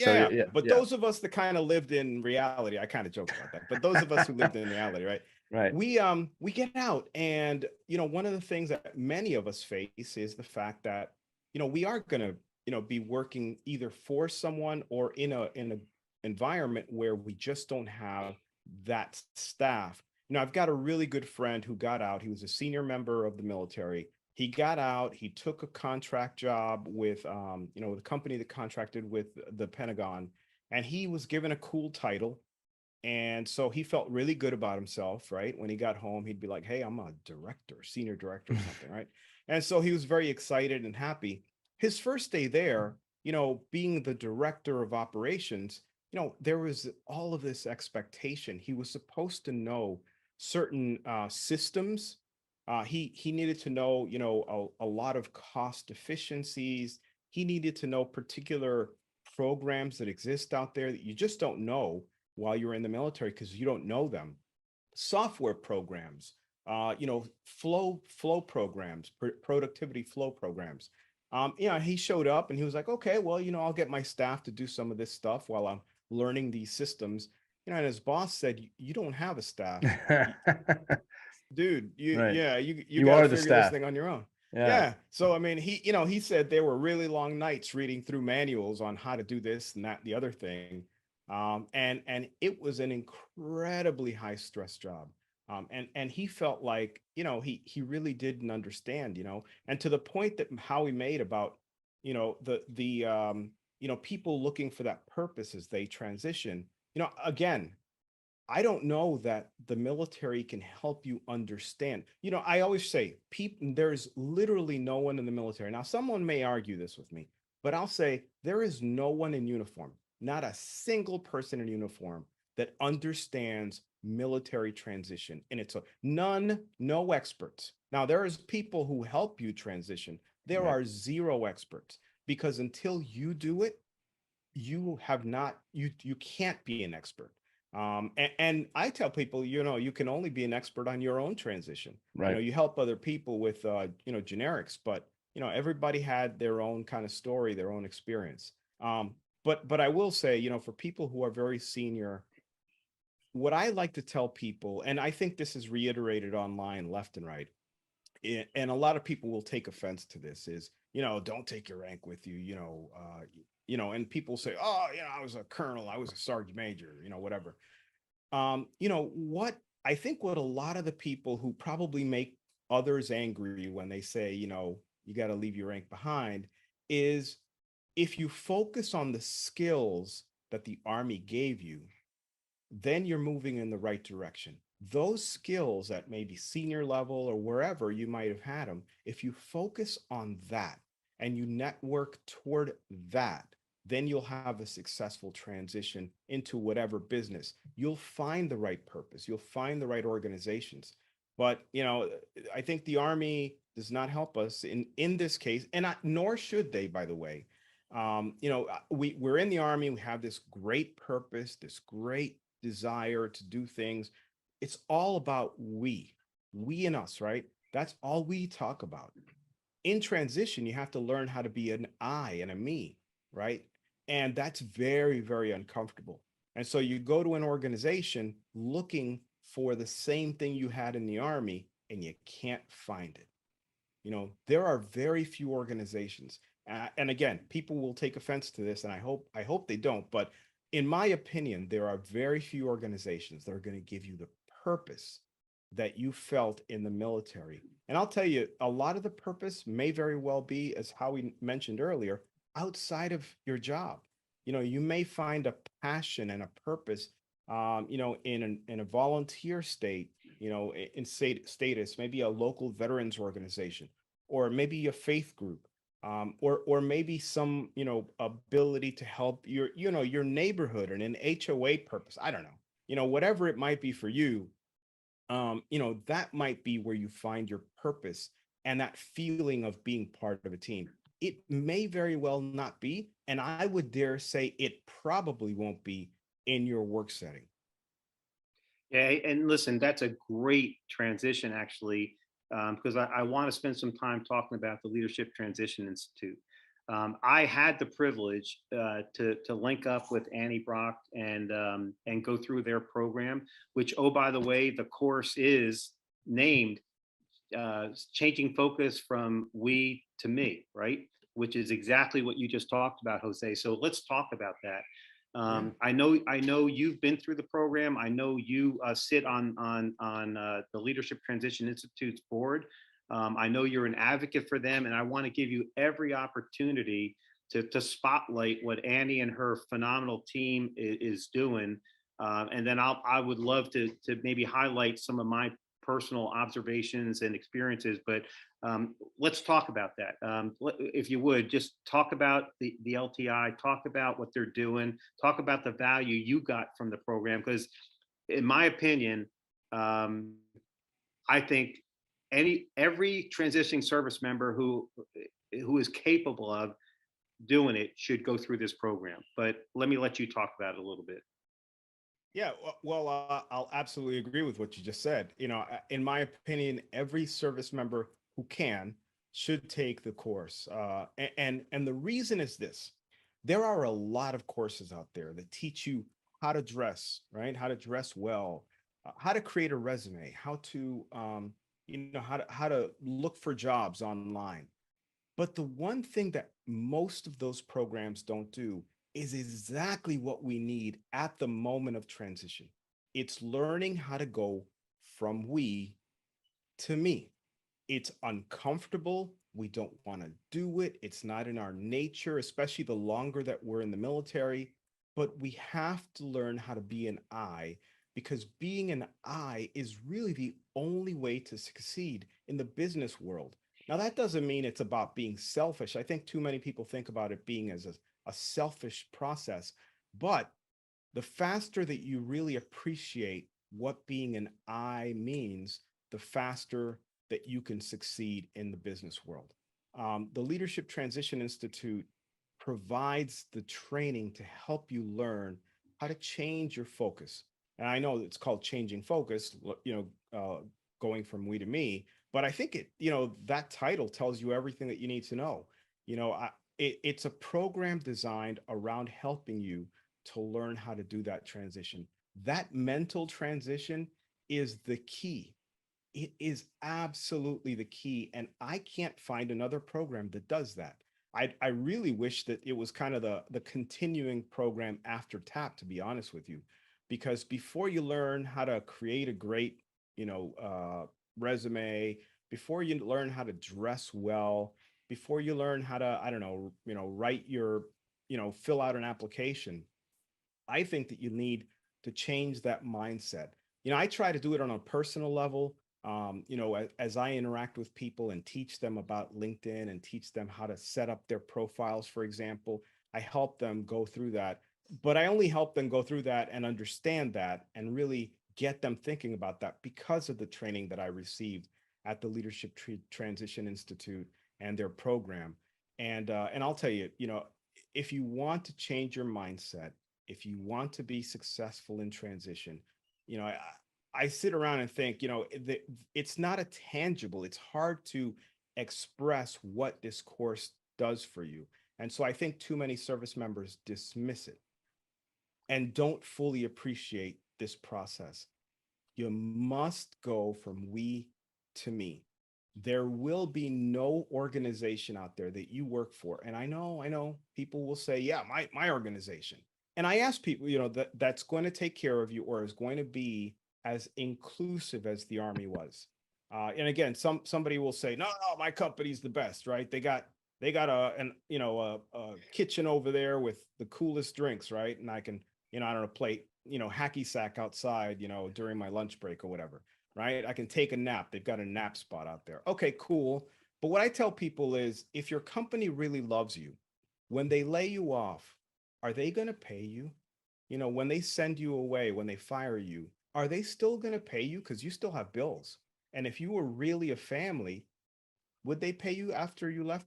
So, but those of us that kind of lived in reality, I kind of joke about that, but those of us who lived in reality, right? Right. We get out, and one of the things that many of us face is the fact that we are going to be working either for someone or in an environment where we just don't have that staff. I've got a really good friend who got out. He was a senior member of the military. He got out, he took a contract job with, the company that contracted with the Pentagon, and he was given a cool title. And so he felt really good about himself, right? When he got home, he'd be like, hey, I'm a director, senior director or something, right? And so he was very excited and happy. His first day there, being the director of operations, there was all of this expectation. He was supposed to know certain systems. He needed to know, a lot of cost efficiencies. He needed to know particular programs that exist out there that you just don't know while you're in the military because you don't know them. Software programs, flow programs, productivity flow programs. He showed up and he was like, okay, well, I'll get my staff to do some of this stuff while I'm learning these systems. And his boss said, you don't have a staff. Dude, you Right. you are got the to figure staff. this thing on your own. Yeah. So I mean, he said there were really long nights reading through manuals on how to do this and that, the other thing. And it was an incredibly high stress job. And he felt like, he really didn't understand, and to the point that Howie made about, the people looking for that purpose as they transition, again, I don't know that the military can help you understand. I always say, there's literally no one in the military. Now, someone may argue this with me, but I'll say there is no one in uniform, not a single person in uniform that understands military transition. And it's no experts. Now, there is people who help you transition. There are zero experts, because until you do it, you can't be an expert. And I tell people, you can only be an expert on your own transition. Right. You help other people with, generics, but, everybody had their own kind of story, their own experience. But I will say, for people who are very senior, what I like to tell people, and I think this is reiterated online left and right, and a lot of people will take offense to this, is don't take your rank with you, and people say, oh, I was a colonel, I was a sergeant major, whatever. What I think what a lot of the people who probably make others angry when they say, you got to leave your rank behind is if you focus on the skills that the Army gave you, then you're moving in the right direction. Those skills at maybe senior level or wherever you might have had them, if you focus on that and you network toward that, then you'll have a successful transition into whatever business. You'll find the right purpose, you'll find the right organizations. But I think the Army does not help us in this case, and nor should they, by the way. We're in the Army, we have this great purpose, this great desire to do things. It's all about we and us, right? That's all we talk about. In transition, you have to learn how to be an I and a me, right? And that's very, very uncomfortable. And so you go to an organization looking for the same thing you had in the Army, and you can't find it. There are very few organizations. And again, people will take offense to this, and I hope they don't. But in my opinion, there are very few organizations that are going to give you the purpose that you felt in the military. And I'll tell you, a lot of the purpose may very well be, as Howie mentioned earlier, outside of your job. You may find a passion and a purpose, in a volunteer state, in status, maybe a local veterans organization, or maybe a faith group, or maybe some, ability to help your neighborhood and an HOA purpose. I don't know, whatever it might be for you. That might be where you find your purpose and that feeling of being part of a team. It may very well not be, and I would dare say it probably won't be in your work setting. Yeah, and listen, that's a great transition, actually, because I want to spend some time talking about the Leadership Transition Institute. I had the privilege to link up with Annie Brock and go through their program, which, oh, by the way, the course is named Changing Focus from We to Me, right? Which is exactly what you just talked about, Jose. So let's talk about that. I know you've been through the program. I know you sit on the Leadership Transition Institute's board. I know you're an advocate for them, and I want to give you every opportunity to spotlight what Annie and her phenomenal team is doing. And then I would love to maybe highlight some of my personal observations and experiences, but let's talk about that. If you would, just talk about the LTI, talk about what they're doing, talk about the value you got from the program, because in my opinion, I think every transitioning service member who is capable of doing it should go through this program. But let me let you talk about it a little bit. Yeah, well, I'll absolutely agree with what you just said. In my opinion, every service member who can should take the course. And the reason is this: there are a lot of courses out there that teach you how to dress, right? How to dress well, how to create a resume, how to, how to look for jobs online. But the one thing that most of those programs don't do is exactly what we need at the moment of transition. It's learning how to go from we to me. It's uncomfortable. We don't want to do it. It's not in our nature, especially the longer that we're in the military. But we have to learn how to be an I, because being an I is really the only way to succeed in the business world. Now, that doesn't mean it's about being selfish. I think too many people think about it being as a selfish process. But the faster that you really appreciate what being an I means, the faster that you can succeed in the business world. The Leadership Transition Institute provides the training to help you learn how to change your focus. And I know it's called Changing Focus, going from we to me, but I think that title tells you everything that you need to know. It's a program designed around helping you to learn how to do that transition. That mental transition is the key. It is absolutely the key. And I can't find another program that does that. I really wish that it was kind of the continuing program after TAP, to be honest with you, because before you learn how to create a great, resume, before you learn how to dress well, before you learn how to, I don't know, write your, fill out an application, I think that you need to change that mindset. I try to do it on a personal level. As I interact with people and teach them about LinkedIn and teach them how to set up their profiles, for example, I help them go through that. But I only help them go through that and understand that and really get them thinking about that because of the training that I received at the Transition Institute and their program. And I'll tell you, if you want to change your mindset, if you want to be successful in transition, you know, I, I sit around and think, it's not a tangible, it's hard to express what this course does for you. And so I think too many service members dismiss it and don't fully appreciate this process. You must go from we to me. There will be no organization out there that you work for. And I know people will say, yeah, my organization. And I ask people, that's going to take care of you or is going to be as inclusive as the Army was. And again, somebody will say, no, my company's the best, right? They got a kitchen over there with the coolest drinks, right? And I can, I don't know, play, hacky sack outside, during my lunch break or whatever, right? I can take a nap. They've got a nap spot out there. Okay, cool. But what I tell people is if your company really loves you, when they lay you off, are they going to pay you? When they send you away, when they fire you, are they still going to pay you? Because you still have bills. And if you were really a family, would they pay you after you left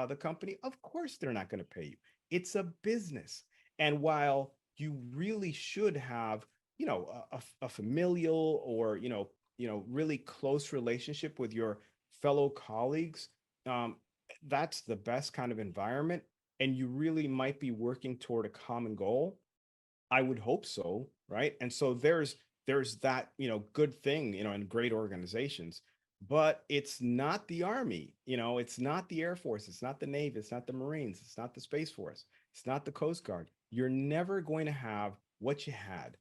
the company? Of course, they're not going to pay you. It's a business. And while you really should have, a familial or, really close relationship with your fellow colleagues, um, that's the best kind of environment. And you really might be working toward a common goal. I would hope so, right? And so there's that, good thing, in great organizations, but it's not the Army, it's not the Air Force, it's not the Navy, it's not the Marines, it's not the Space Force, it's not the Coast Guard. You're never going to have what you had.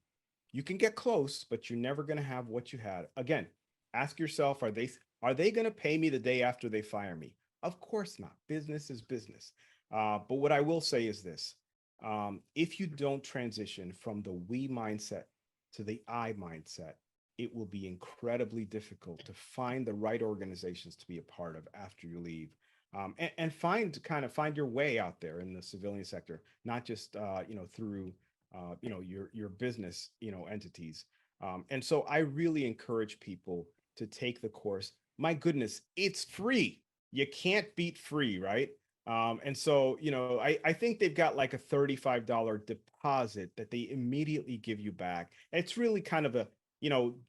You can get close, but you're never going to have what you had. Again, ask yourself, are they going to pay me the day after they fire me? Of course not. Business is business. But what I will say is this. If you don't transition from the we mindset to the I mindset, it will be incredibly difficult to find the right organizations to be a part of after you leave. And find your way out there in the civilian sector, not just through your business entities. And so I really encourage people to take the course. My goodness, it's free. You can't beat free, right? And so, I think they've got like a $35 deposit that they immediately give you back. And it's really kind of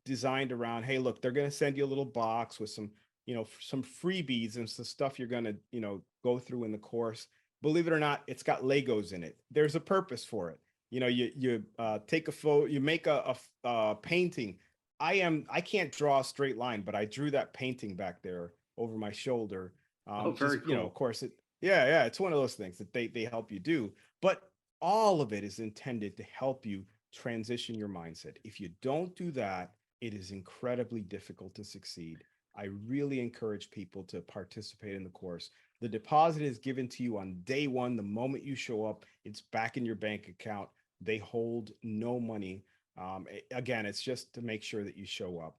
designed around, hey, look, they're going to send you a little box with some freebies and some stuff you're going to, go through in the course. Believe it or not, it's got Legos in it. There's a purpose for it. You take a photo, you make a painting. I can't draw a straight line, but I drew that painting back there over my shoulder. Oh, very cool. Of course, yeah, it's one of those things that they help you do, but all of it is intended to help you transition your mindset. If you don't do that, it is incredibly difficult to succeed. I really encourage people to participate in the course. The deposit is given to you on day one. The moment you show up, it's back in your bank account. They hold no money. Again, it's just to make sure that you show up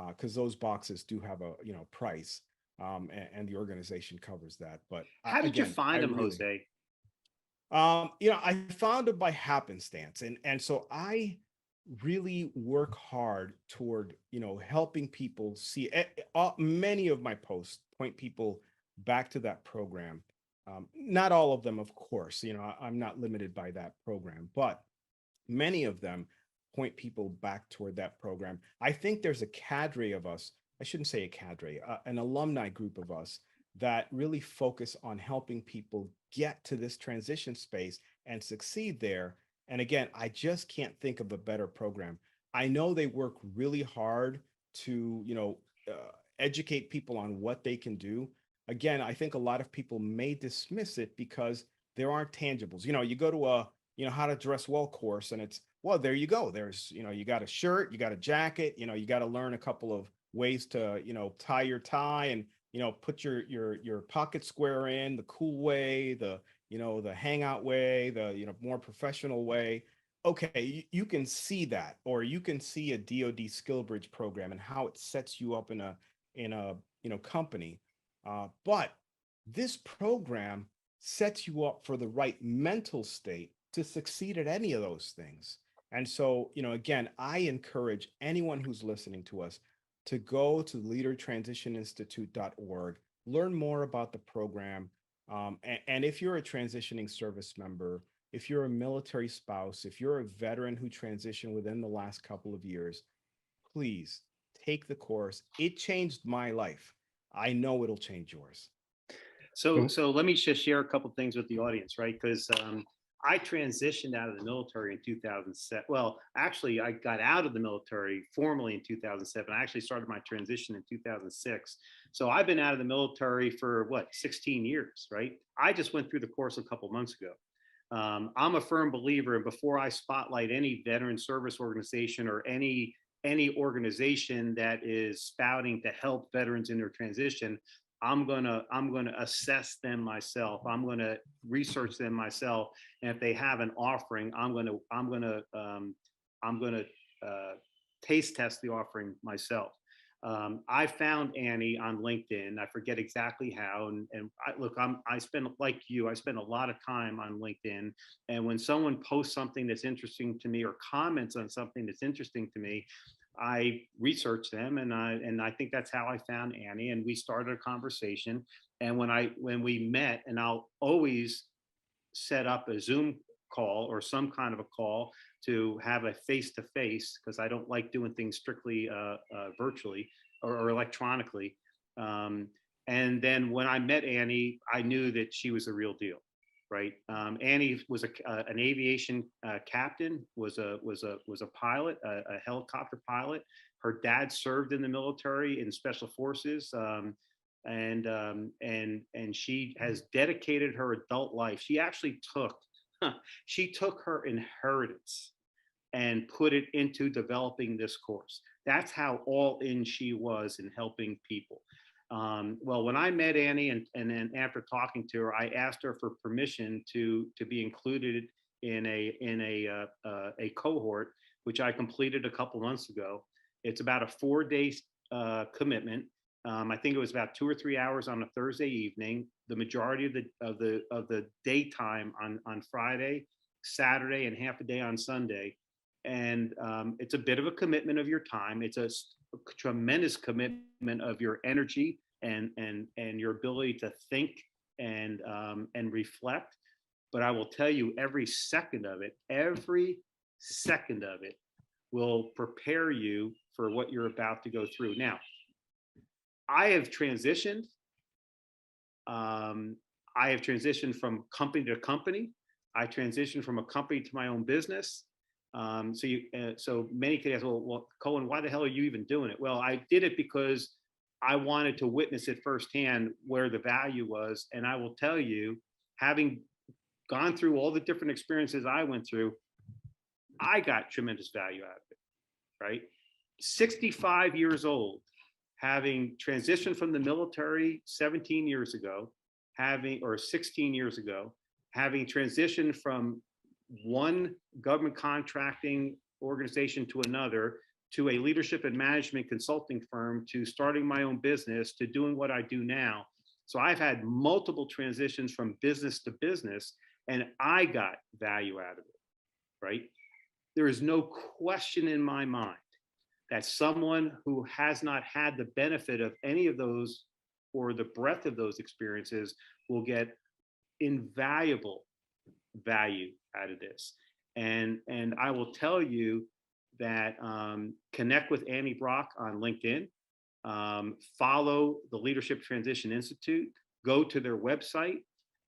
because those boxes do have a price. And the organization covers that. But how did you find them, Jose? I found them by happenstance, and so I really work hard toward helping people see. Many of my posts point people back to that program. Not all of them, of course. I'm not limited by that program, but many of them point people back toward that program. I think there's a cadre of us. I shouldn't say a cadre, an alumni group of us that really focus on helping people get to this transition space and succeed there. And again, I just can't think of a better program. I know they work really hard to, educate people on what they can do. Again, I think a lot of people may dismiss it because there aren't tangibles. You go to a, how to dress well course, and it's, well, there you go. There's, you got a shirt, you got a jacket, you got to learn a couple of ways to, tie your tie and, put your pocket square in the cool way, the hangout way, the, more professional way. Okay, you can see that, or you can see a DoD skill bridge program and how it sets you up in a company. But this program sets you up for the right mental state to succeed at any of those things. And so, again, I encourage anyone who's listening to us to go to leadertransitioninstitute.org, learn more about the program. And if you're a transitioning service member, if you're a military spouse, if you're a veteran who transitioned within the last couple of years, please take the course. It changed my life. I know it'll change yours. So let me just share a couple things with the audience, right? Because I transitioned out of the military in 2007. Well, actually, I got out of the military formally in 2007. I actually started my transition in 2006. So I've been out of the military for 16 years, right? I just went through the course a couple months ago. I'm a firm believer, and before I spotlight any veteran service organization or any organization that is spouting to help veterans in their transition, I'm gonna assess them myself. I'm gonna research them myself, and if they have an offering, I'm gonna taste test the offering myself. I found Annie on LinkedIn. I forget exactly how, and I spend, like you, I spend a lot of time on LinkedIn. And when someone posts something that's interesting to me or comments on something that's interesting to me, I research them, and I think that's how I found Annie, and we started a conversation. And when we met, and I'll always set up a Zoom call or some kind of a call to have a face-to-face, because I don't like doing things strictly virtually or electronically. And then when I met Annie, I knew that she was the real deal, right? Annie was an aviation captain, was a pilot, a helicopter pilot. Her dad served in the military in special forces. And she has dedicated her adult life. She actually took her inheritance and put it into developing this course. That's how all in she was in helping people. Well, when I met Annie, and then after talking to her, I asked her for permission to be included in a cohort, which I completed a couple months ago. It's about a 4-day commitment. I think it was about 2 or 3 hours on a Thursday evening. The majority of the daytime on Friday, Saturday, and half a day on Sunday. And it's a bit of a commitment of your time. It's a tremendous commitment of your energy and your ability to think and reflect. But I will tell you, every second of it will prepare you for what you're about to go through. Now, I have transitioned. I have transitioned from company to company. I transitioned from a company to my own business. So many could ask, well, Cohen, why the hell are you even doing it? Well, I did it because I wanted to witness it firsthand where the value was. And I will tell you, having gone through all the different experiences I went through, I got tremendous value out of it, right? 65 years old, having transitioned from the military 17 years ago, 16 years ago, having transitioned from one government contracting organization to another, to a leadership and management consulting firm, to starting my own business, to doing what I do now. So I've had multiple transitions from business to business, and I got value out of it, right? There is no question in my mind that someone who has not had the benefit of any of those or the breadth of those experiences will get invaluable value out of this. And I will tell you that connect with Annie Brock on LinkedIn, follow the Leadership Transition Institute, go to their website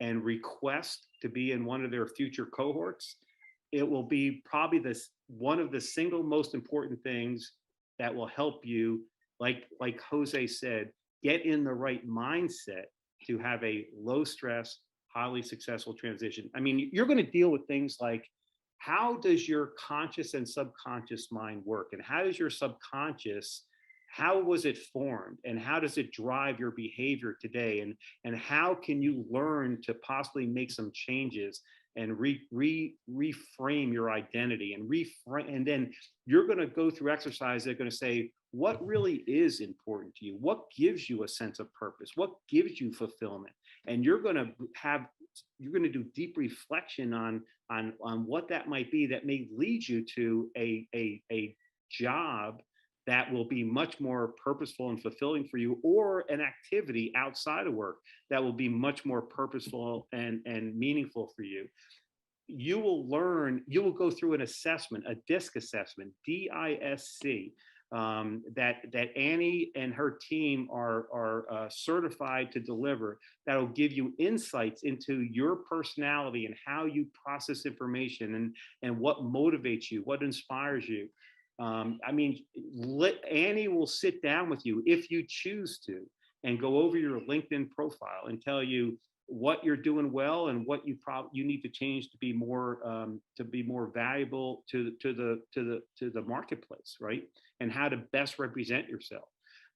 and request to be in one of their future cohorts. It will be probably one of the single most important things that will help you like Jose said, get in the right mindset to have a low stress, highly successful transition. I mean, you're going to deal with things like, how does your conscious and subconscious mind work? And how does your subconscious, how was it formed? And how does it drive your behavior today? And how can you learn to possibly make some changes and reframe your identity and then you're going to go through exercises that are going to say, what really is important to you? What gives you a sense of purpose? What gives you fulfillment? And you're going to do deep reflection on what that might be that may lead you to a job that will be much more purposeful and fulfilling for you, or an activity outside of work that will be much more purposeful and meaningful for you. You will go through an assessment, a DISC assessment, DISC, that Annie and her team are certified to deliver, that will give you insights into your personality and how you process information and what motivates you, what inspires you. I mean, Annie will sit down with you if you choose to and go over your LinkedIn profile and tell you what you're doing well and what you need to change to be more valuable to the marketplace, right? And how to best represent yourself.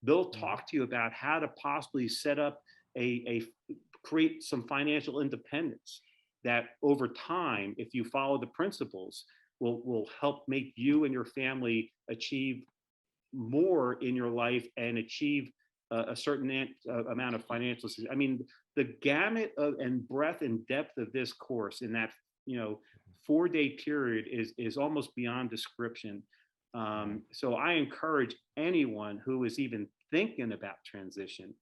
They'll talk to you about how to possibly set up create some financial independence that over time, if you follow the principles, will help make you and your family achieve more in your life and achieve a certain amount of financial success. I mean, the gamut and breadth and depth of this course in that 4-day period is almost beyond description. So I encourage anyone who is even thinking about transition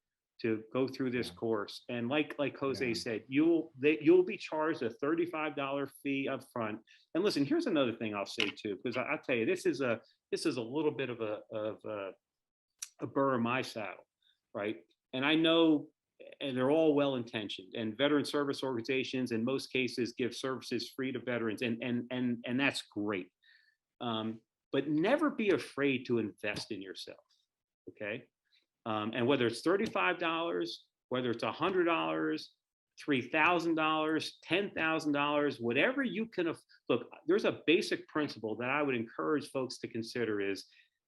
to go through this course. And like Jose said, you'll be charged a $35 fee up front. And listen, here's another thing I'll say too, because I'll tell you, this is a little bit of a burr in my saddle, right? And I know, and they're all well-intentioned, and veteran service organizations in most cases give services free to veterans, and that's great. But never be afraid to invest in yourself, okay? And whether it's $35, whether it's $100, $3,000, $10,000, whatever you can look, there's a basic principle that I would encourage folks to consider is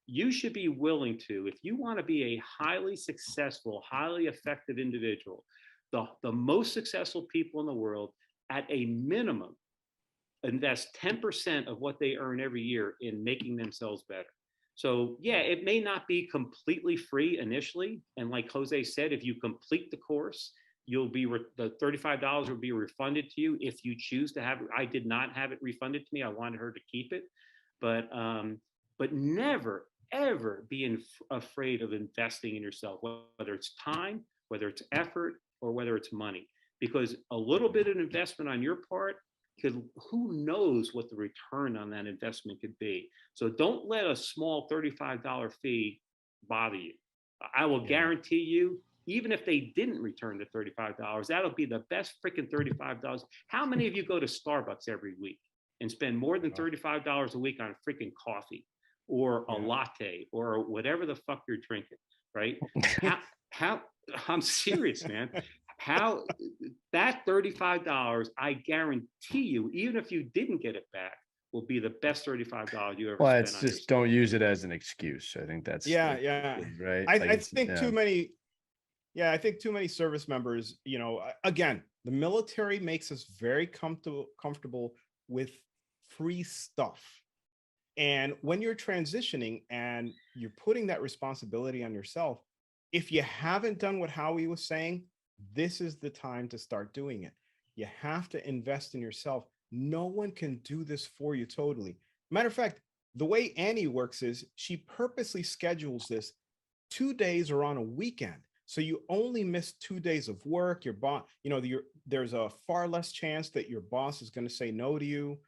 you should be willing to, if you want to be a highly successful, highly effective individual, the most successful people in the world, at a minimum, invest 10% of what they earn every year in making themselves better. So yeah, it may not be completely free initially. And like Jose said, if you complete the course, you'll be, the $35 will be refunded to you if you choose to have it. I did not have it refunded to me. I wanted her to keep it, but never, ever be afraid of investing in yourself, whether it's time, whether it's effort, or whether it's money, because a little bit of investment on your part who knows what the return on that investment could be. So don't let a small $35 fee bother you. I will guarantee you, even if they didn't return the $35, that'll be the best freaking $35. How many of you go to Starbucks every week and spend more than $35 a week on freaking coffee or a latte or whatever the fuck you're drinking, right? how I'm serious, man. How that $35, I guarantee you, even if you didn't get it back, will be the best $35 you ever spent. Well, it's just don't use it as an excuse. I think that's right. I think too many. Yeah, I think too many service members. Again, the military makes us very comfortable with free stuff, and when you're transitioning and you're putting that responsibility on yourself, if you haven't done what Howie was saying, this is the time to start doing it. You have to invest in yourself. No one can do this for you totally. Matter of fact, the way Annie works is she purposely schedules this 2 days or on a weekend. So you only miss 2 days of work. Your boss, there's a far less chance that your boss is going to say no to you.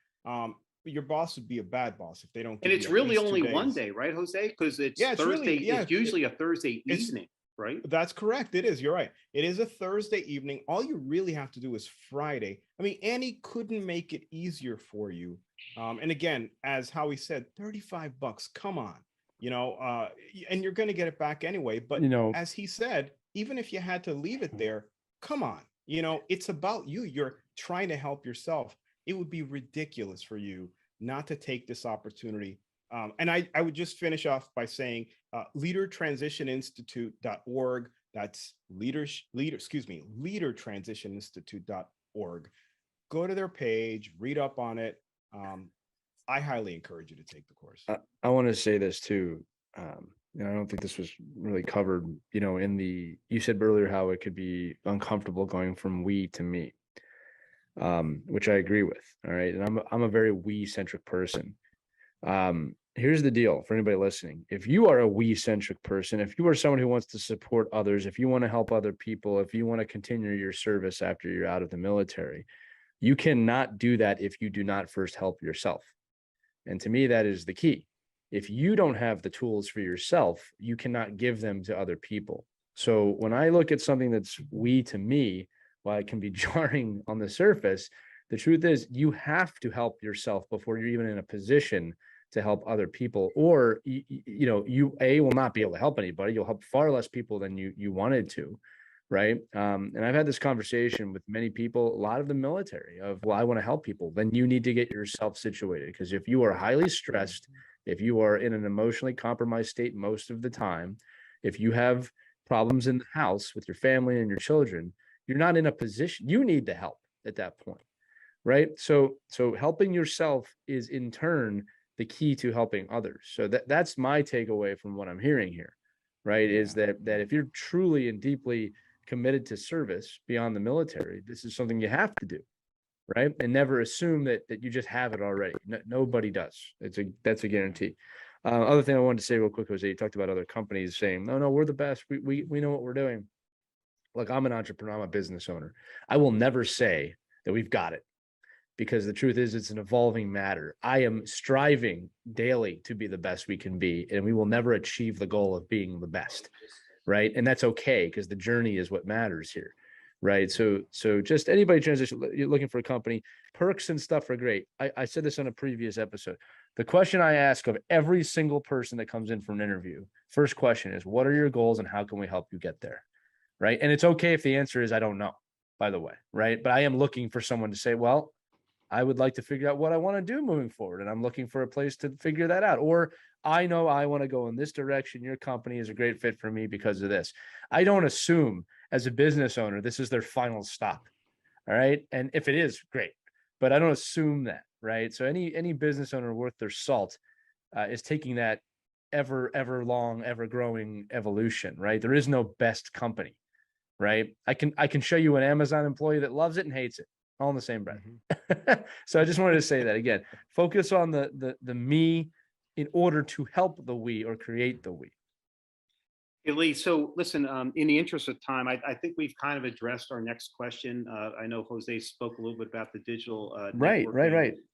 Your boss would be a bad boss if they don't. And it's really only 1 day, right, Jose? Because it's Thursday. It's usually a Thursday evening. Right? That's correct. It is. You're right. It is a Thursday evening. All you really have to do is Friday. I mean, Annie couldn't make it easier for you. And again, as Howie said, $35. Come on. and you're going to get it back anyway. But as he said, even if you had to leave it there, come on, it's about you. You're trying to help yourself. It would be ridiculous for you not to take this opportunity. And I would just finish off by saying leadertransitioninstitute.org. That's leadertransitioninstitute.org. Go to their page, read up on it. I highly encourage you to take the course. I want to say this too. I don't think this was really covered, you said earlier how it could be uncomfortable going from we to me, which I agree with. All right. And I'm a very we centric person. Here's the deal for anybody listening. If you are a we centric person, if you are someone who wants to support others, if you want to help other people, if you want to continue your service after you're out of the military, you cannot do that if you do not first help yourself. And to me, that is the key. If you don't have the tools for yourself, you cannot give them to other people. So when I look at something that's we to me, while it can be jarring on the surface, the truth is you have to help yourself before you're even in a position to help other people, or you will not be able to help anybody. You'll help far less people than you wanted to, right? And I've had this conversation with many people, a lot of the military, of, well, I want to help people. Then you need to get yourself situated, because if you are highly stressed, if you are in an emotionally compromised state most of the time, if you have problems in the house with your family and your children, you're not in a position, you need to help at that point, right? So helping yourself is in turn the key to helping others. So that's my takeaway from what I'm hearing here, right? Yeah. Is that if you're truly and deeply committed to service beyond the military, this is something you have to do, right? And never assume that you just have it already. Nobody does. That's a guarantee. Other thing I wanted to say real quick, Jose, you talked about other companies saying, no, we're the best. We know what we're doing. Look, I'm an entrepreneur, I'm a business owner. I will never say that we've got it, because the truth is it's an evolving matter. I am striving daily to be the best we can be, and we will never achieve the goal of being the best, right? And that's okay, because the journey is what matters here, right? So just anybody transition, you're looking for a company, perks and stuff are great. I said this on a previous episode. The question I ask of every single person that comes in for an interview, first question is, what are your goals and how can we help you get there, right? And it's okay if the answer is, I don't know, by the way, right? But I am looking for someone to say, well, I would like to figure out what I want to do moving forward, and I'm looking for a place to figure that out. Or I know I want to go in this direction. Your company is a great fit for me because of this. I don't assume as a business owner, this is their final stop. All right. And if it is, great, but I don't assume that, right? So any business owner worth their salt is taking that ever long, ever growing evolution, right? There is no best company, right? I can show you an Amazon employee that loves it and hates it, all in the same breath. Mm-hmm. So I just wanted to say that again, focus on the me in order to help the we or create the we. Hey, Lee, so listen, in the interest of time, I think we've kind of addressed our next question. I know Jose spoke a little bit about the digital right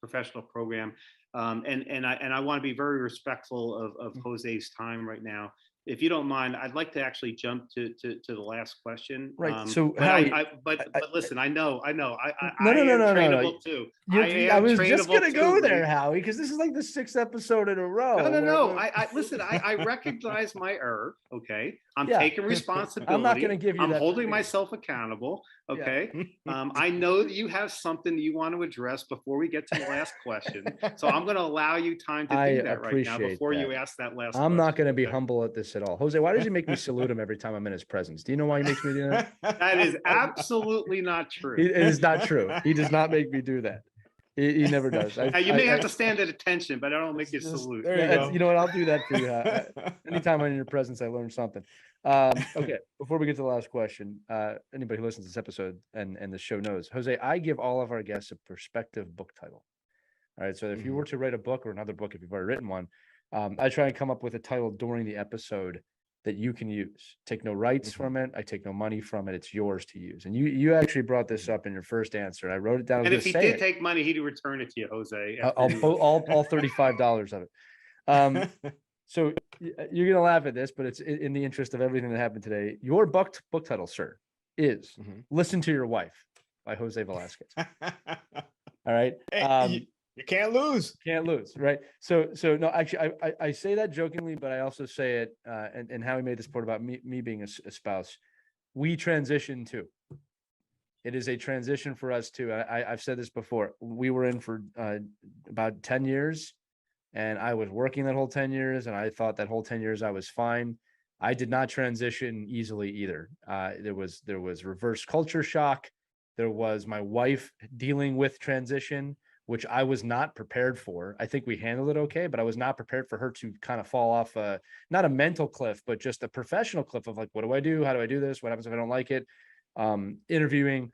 professional program. And I want to be very respectful of Jose's time right now. If you don't mind, I'd like to actually jump to the last question. Right. So, but Howie, but listen, I know. I am no, trainable too. I was just gonna go there, Howie, because this is like the 6th episode in a row. No. Listen. I recognize my error. Okay, I'm taking responsibility. I'm not going to give you. I'm holding myself accountable. Okay. Yeah. I know that you have something that you want to address before we get to the last question. So I'm going to allow you time to do that right now before you ask that last question. I'm not going to be humble at this at all. Jose, why does he make me salute him every time I'm in his presence? Do you know why he makes me do that? That is absolutely not true. It is not true. He does not make me do that. He never does. You may have to stand at attention, but I don't make you salute. There you go. You know what? I'll do that for you. Anytime I'm in your presence, I learn something. Okay. Before we get to the last question, anybody who listens to this episode and the show knows, Jose, I give all of our guests a perspective book title. All right. So if you were to write a book or another book, if you've already written one, I try and come up with a title during the episode that you can use. Take no rights from it. I take no money from it. It's yours to use. And you actually brought this up in your first answer. I wrote it down. And if he did take money, he'd return it to you, Jose. All $35 of it. So you're gonna laugh at this, but it's in the interest of everything that happened today. Your book title, sir, is "Listen to Your Wife" by Jose Velazquez. All right. You can't lose. Can't lose, right? So no, actually, I say that jokingly, but I also say it, and Howie made this point about me being a spouse. We transition too. It is a transition for us too. I've said this before. We were in for about 10 years, and I was working that whole 10 years, and I thought that whole 10 years I was fine. I did not transition easily either. There was reverse culture shock. There was my wife dealing with transition, which I was not prepared for. I think we handled it okay, but I was not prepared for her to kind of fall off not a mental cliff, but just a professional cliff of like, what do I do? How do I do this? What happens if I don't like it? Interviewing.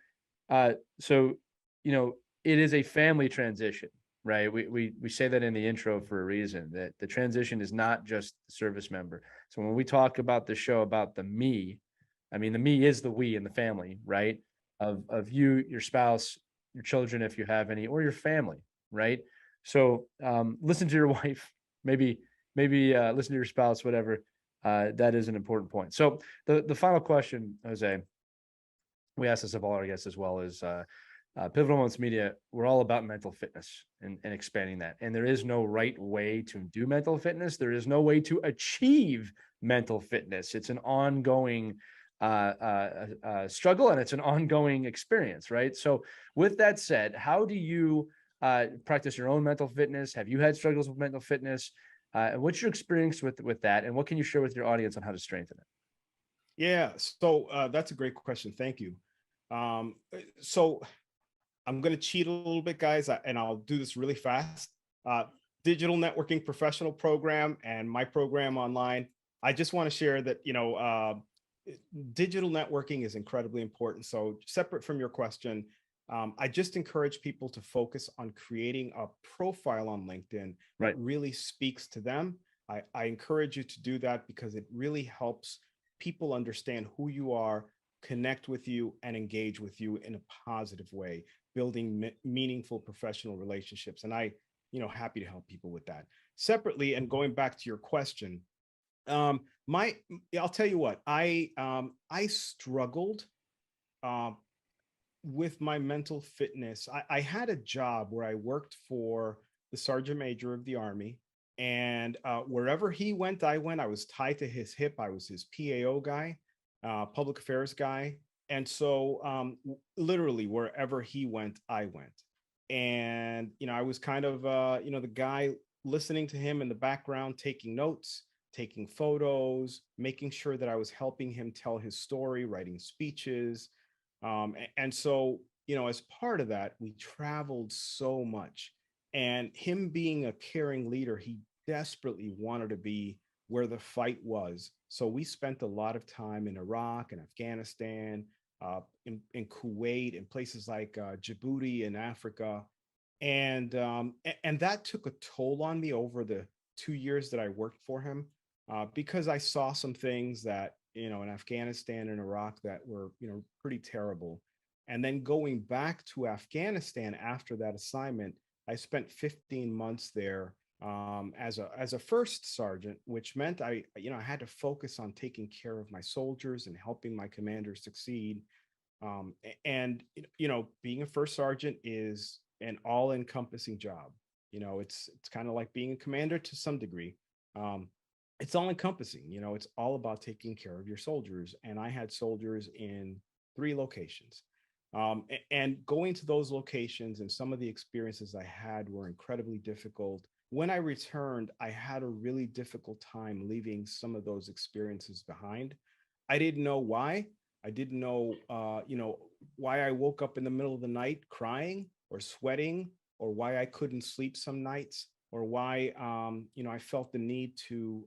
So, it is a family transition, right? We say that in the intro for a reason, that the transition is not just the service member. So when we talk about the show about the me, I mean, the me is the we in the family, right? Of you, your spouse, your children, if you have any, or your family, right? So listen to your wife, maybe listen to your spouse, whatever. That is an important point. So the final question, Jose, we ask this of all our guests as well, is Pivotal Moments Media, we're all about mental fitness and expanding that. And there is no right way to do mental fitness. There is no way to achieve mental fitness. It's an ongoing struggle, and it's an ongoing experience, right? So with that said, how do you practice your own mental fitness? Have you had struggles with mental fitness? And what's your experience with that? And what can you share with your audience on how to strengthen it? Yeah, so that's a great question. Thank you. So I'm going to cheat a little bit, guys, and I'll do this really fast. Digital networking professional program and my program online. I just want to share that, digital networking is incredibly important. So separate from your question, I just encourage people to focus on creating a profile on LinkedIn Right. that really speaks to them. I encourage you to do that because it really helps people understand who you are, connect with you, and engage with you in a positive way, building meaningful professional relationships. And happy to help people with that. Separately, and going back to your question, I'll tell you what, I struggled with my mental fitness. I had a job where I worked for the Sergeant Major of the Army, and wherever he went, I went. I was tied to his hip. I was his PAO guy, public affairs guy. And so literally wherever he went, I went. And, I was kind of, the guy listening to him in the background, taking notes, taking photos, making sure that I was helping him tell his story, writing speeches. And so, as part of that, we traveled so much. And him being a caring leader, he desperately wanted to be where the fight was. So we spent a lot of time in Iraq and Afghanistan, in Kuwait, and places like Djibouti in Africa. And that took a toll on me over the 2 years that I worked for him, because I saw some things that, in Afghanistan and Iraq that were, pretty terrible. And then going back to Afghanistan after that assignment, I spent 15 months there as a first sergeant, which meant I had to focus on taking care of my soldiers and helping my commanders succeed. And being a first sergeant is an all-encompassing job. It's kind of like being a commander to some degree. It's all-encompassing. It's all about taking care of your soldiers. And I had soldiers in 3 locations. And going to those locations and some of the experiences I had were incredibly difficult. When I returned, I had a really difficult time leaving some of those experiences behind. I didn't know why. I didn't know, why I woke up in the middle of the night crying or sweating, or why I couldn't sleep some nights, or why, I felt the need to,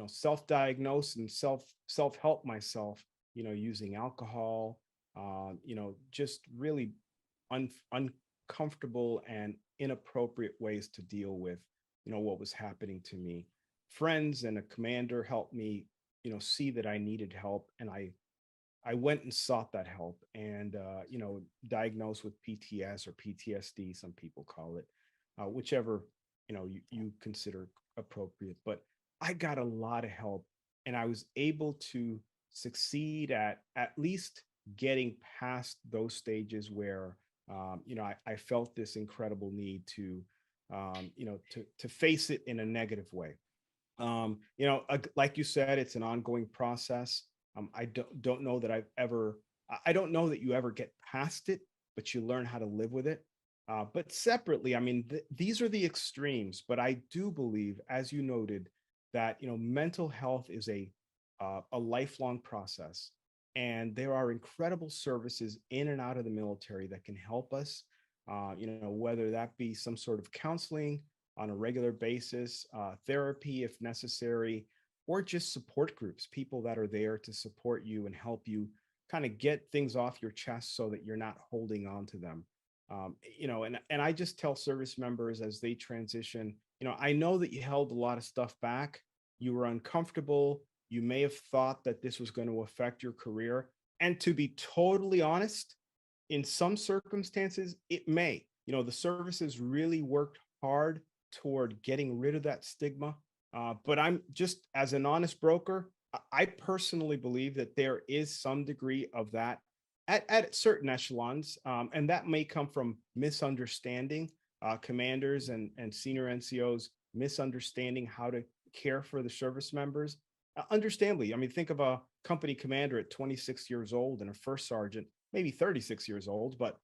self-diagnose and self-help myself, using alcohol, just really uncomfortable and inappropriate ways to deal with, what was happening to me. Friends and a commander helped me, see that I needed help. And I went and sought that help, and, diagnosed with PTS or PTSD, some people call it, whichever, you consider appropriate. But I got a lot of help, and I was able to succeed at least getting past those stages where I felt this incredible need to, to face it in a negative way. Like you said, it's an ongoing process. I don't know that I don't know that you ever get past it, but you learn how to live with it. But separately, I mean, these are the extremes. But I do believe, as you noted, that mental health is a lifelong process, and there are incredible services in and out of the military that can help us. Whether that be some sort of counseling on a regular basis, therapy if necessary, or just support groups, people that are there to support you and help you kind of get things off your chest so that you're not holding on to them. And I just tell service members as they transition, I know that you held a lot of stuff back. You were uncomfortable. You may have thought that this was going to affect your career. And to be totally honest, in some circumstances, it may. The services really worked hard toward getting rid of that stigma. But I'm just, as an honest broker, I personally believe that there is some degree of that at certain echelons. And that may come from misunderstanding, commanders and senior NCOs misunderstanding how to care for the service members. Understandably, I mean, think of a company commander at 26 years old and a first sergeant, maybe 36 years old, but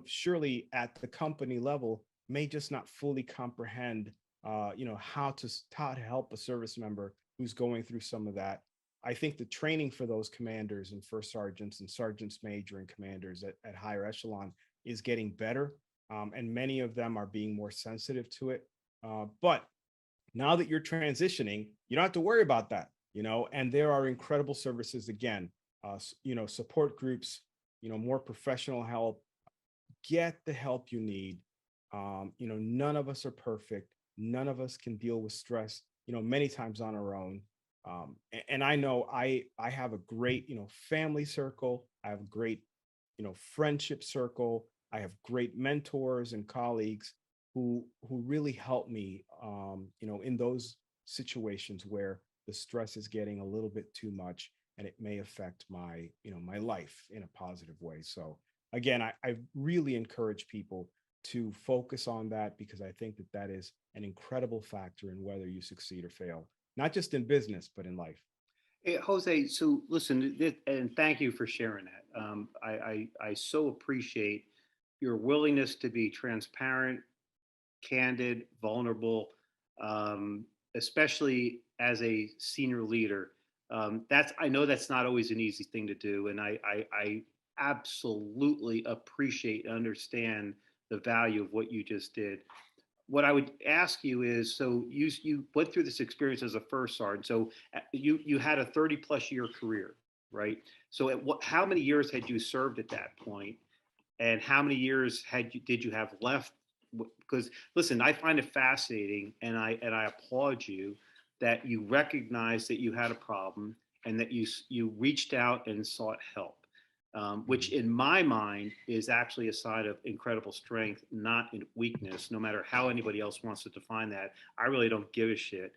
surely at the company level may just not fully comprehend how to help a service member who's going through some of that. I think the training for those commanders and first sergeants and sergeants major and commanders at higher echelon is getting better, and many of them are being more sensitive to it. But now that you're transitioning, you don't have to worry about that. And there are incredible services again, support groups, more professional help. Get the help you need. None of us are perfect. None of us can deal with stress, many times on our own. And I know I have a great, family circle. I have a great, friendship circle. I have great mentors and colleagues who really help me, in those situations where the stress is getting a little bit too much and it may affect my, my life in a positive way. So again, I really encourage people to focus on that, because I think that is an incredible factor in whether you succeed or fail, not just in business, but in life. Hey, Jose, so listen, and thank you for sharing that. I so appreciate your willingness to be transparent, candid, vulnerable, especially as a senior leader. I know that's not always an easy thing to do, and I absolutely appreciate and understand the value of what you just did. What I would ask you is, so you went through this experience as a first sergeant. So you had a 30+ year career, right? So how many years had you served at that point, and how many years did you have left? Because listen, I find it fascinating, and I applaud you that you recognized that you had a problem and that you reached out and sought help. Which in my mind is actually a sign of incredible strength, not in weakness, no matter how anybody else wants to define that. I really don't give a shit.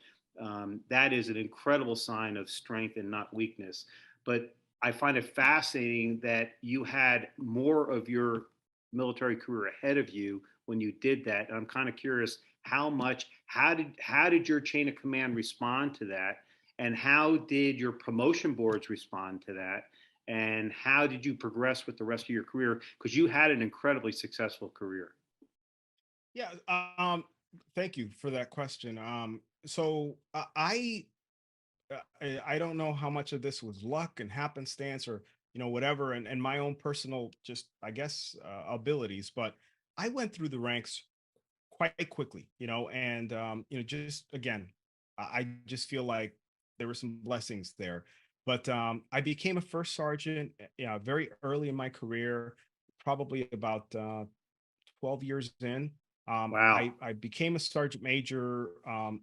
That is an incredible sign of strength and not weakness. But I find it fascinating that you had more of your military career ahead of you when you did that. And I'm kind of curious how did your chain of command respond to that? And how did your promotion boards respond to that? And how did you progress with the rest of your career? Because you had an incredibly successful career. Yeah. Thank you for that question. So I don't know how much of this was luck and happenstance or whatever, and my own personal just I guess abilities, but I went through the ranks quite quickly, and just again, I just feel like there were some blessings there. But I became a first sergeant, very early in my career, probably about 12 years in. Wow. I became a sergeant major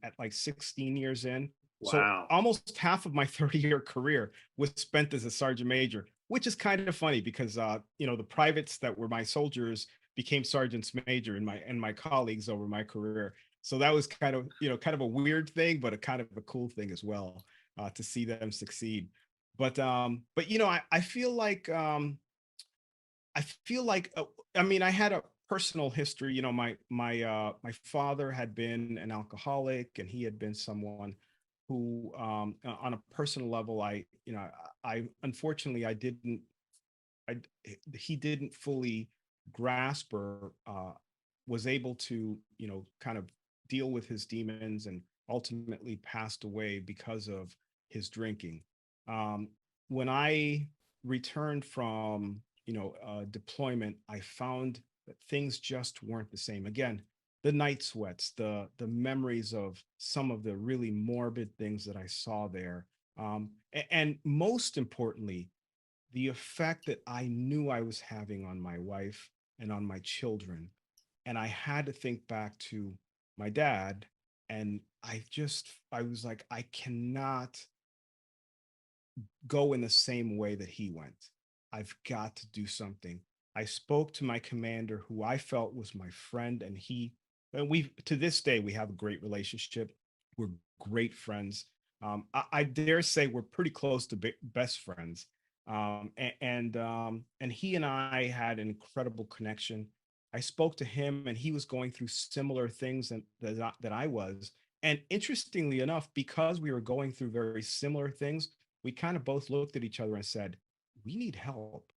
at like 16 years in. So Wow. almost half of my 30-year career was spent as a sergeant major, which is kind of funny because the privates that were my soldiers became sergeants major and my colleagues over my career. So that was kind of a weird thing, but a kind of a cool thing as well, to see them succeed. But I feel like I feel like, I mean, I had a personal history. You know, my father had been an alcoholic, and he had been someone who, on a personal level, I unfortunately I didn't, I he didn't fully grasp or was able to, kind of deal with his demons, and ultimately passed away because of his drinking. Um, when I returned from, deployment, I found that things just weren't the same. Again, the night sweats, the memories of some of the really morbid things that I saw there, and most importantly, the effect that I knew I was having on my wife and on my children. And I had to think back to my dad. And I was like, I cannot go in the same way that he went. I've got to do something. I spoke to my commander, who I felt was my friend, and we, to this day, we have a great relationship. We're great friends. I dare say we're pretty close to best friends. And he and I had an incredible connection. I spoke to him, and he was going through similar things that I was. And interestingly enough, because we were going through very similar things, we kind of both looked at each other and said, we need help.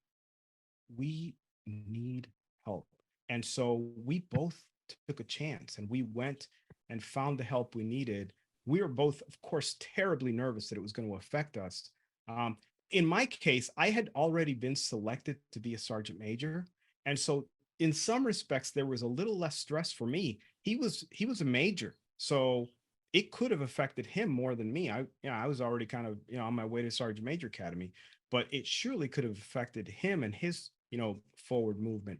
We need help. And so we both took a chance, and we went and found the help we needed. We were both, of course, terribly nervous that it was going to affect us. Um, in my case, I had already been selected to be a sergeant major. And so in some respects, there was a little less stress for me. He was a major. So it could have affected him more than me. I was already kind of, on my way to sergeant major academy, but it surely could have affected him and his, forward movement.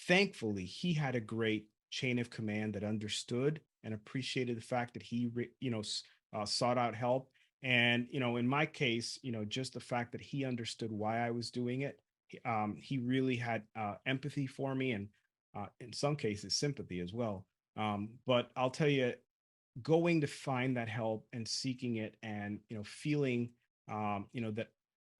Thankfully, he had a great chain of command that understood and appreciated the fact that sought out help. And, in my case, just the fact that he understood why I was doing it, he really had empathy for me, and in some cases, sympathy as well. But I'll tell you, going to find that help and seeking it, and feeling that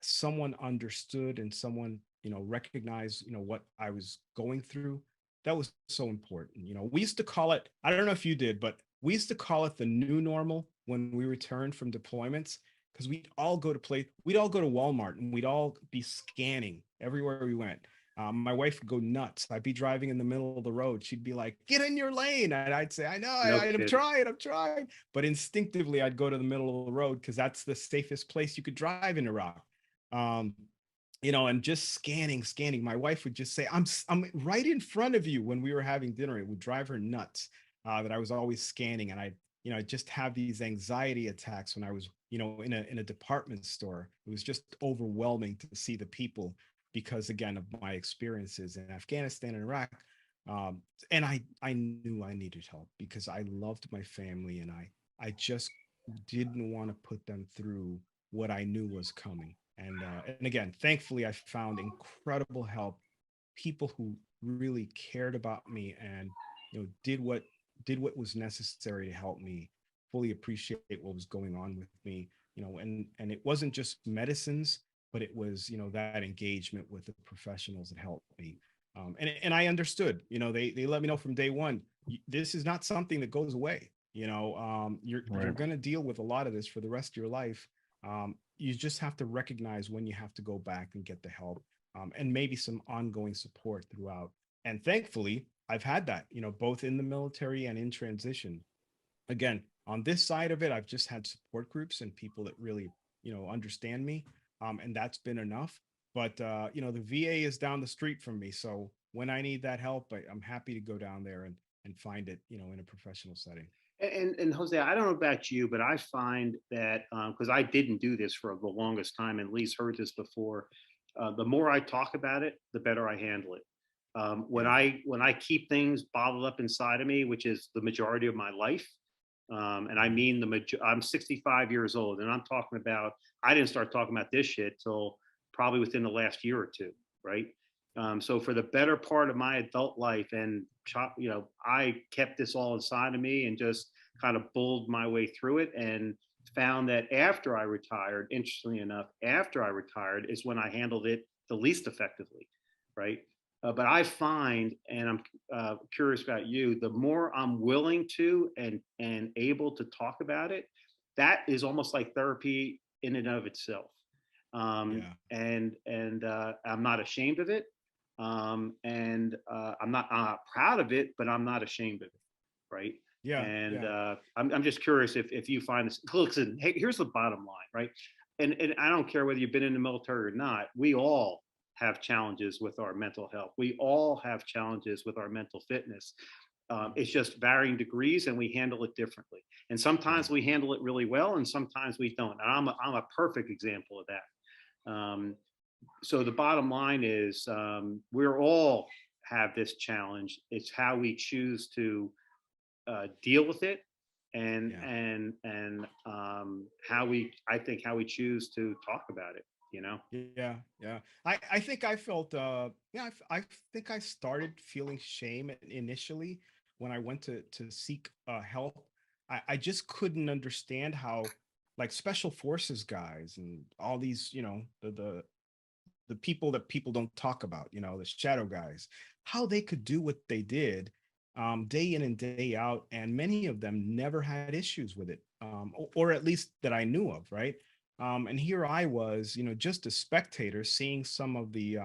someone understood, and someone recognized what I was going through, that was so important. We used to call it, I don't know if you did, but we used to call it the new normal when we returned from deployments, because we'd all go to Walmart, and we'd all be scanning everywhere we went. My wife would go nuts. I'd be driving in the middle of the road. She'd be like, "Get in your lane." And I'd say, "I know, No I'm kidding. trying, I'm trying." But instinctively, I'd go to the middle of the road, because that's the safest place you could drive in Iraq. Um, and just scanning. My wife would just say, I'm right in front of you," when we were having dinner. It would drive her nuts that I was always scanning. And I'd just have these anxiety attacks when I was, in a department store. It was just overwhelming to see the people, because again of my experiences in Afghanistan and Iraq. And I knew I needed help, because I loved my family, and I just didn't want to put them through what I knew was coming. And again, thankfully, I found incredible help, people who really cared about me, and did what was necessary to help me fully appreciate what was going on with me. And it wasn't just medicines, but it was that engagement with the professionals that helped me. And I understood. They let me know from day one, this is not something that goes away. You're Right. going to deal with a lot of this for the rest of your life. You just have to recognize when you have to go back and get the help, and maybe some ongoing support throughout. And thankfully, I've had that, both in the military and in transition. Again, on this side of it, I've just had support groups and people that really, understand me. And that's been enough. But, the VA is down the street from me. So when I need that help, I'm happy to go down there and find it, in a professional setting. And Jose, I don't know about you, but I find that because I didn't do this for the longest time, and Lee's heard this before. The more I talk about it, the better I handle it. When Yeah. I keep things bottled up inside of me, which is the majority of my life, and I mean I'm 65 years old, and I'm talking about I didn't start talking about this shit till probably within the last year or two, right? So for the better part of my adult life, and I kept this all inside of me and just kind of bulled my way through it, and found that after I retired, interestingly enough, after I retired is when I handled it the least effectively, right? But I find, and I'm curious about you, the more I'm willing to and able to talk about it, that is almost like therapy in and of itself. Yeah. And I'm not ashamed of it, and I'm not proud of it, but I'm not ashamed of it, right? Yeah. And Yeah. I'm just curious if you find this. Listen, hey, here's the bottom line, right? And I don't care whether you've been in the military or not. We all have challenges with our mental health. We all have challenges with our mental fitness. It's just varying degrees, and we handle it differently. And Yeah. sometimes we handle it really well, and sometimes we don't. And I'm a perfect example of that. So the bottom line is, we're all have this challenge. It's how we choose to deal with it, and Yeah. how we, I think, how we choose to talk about it. You know. Yeah, yeah. I think I felt yeah, I think I started feeling shame initially when I went to seek help. I just couldn't understand how, like, special forces guys and all these, the people that people don't talk about, the shadow guys, how they could do what they did, day in and day out, and many of them never had issues with it, or at least that I knew of, right? And here I was, just a spectator, seeing some of the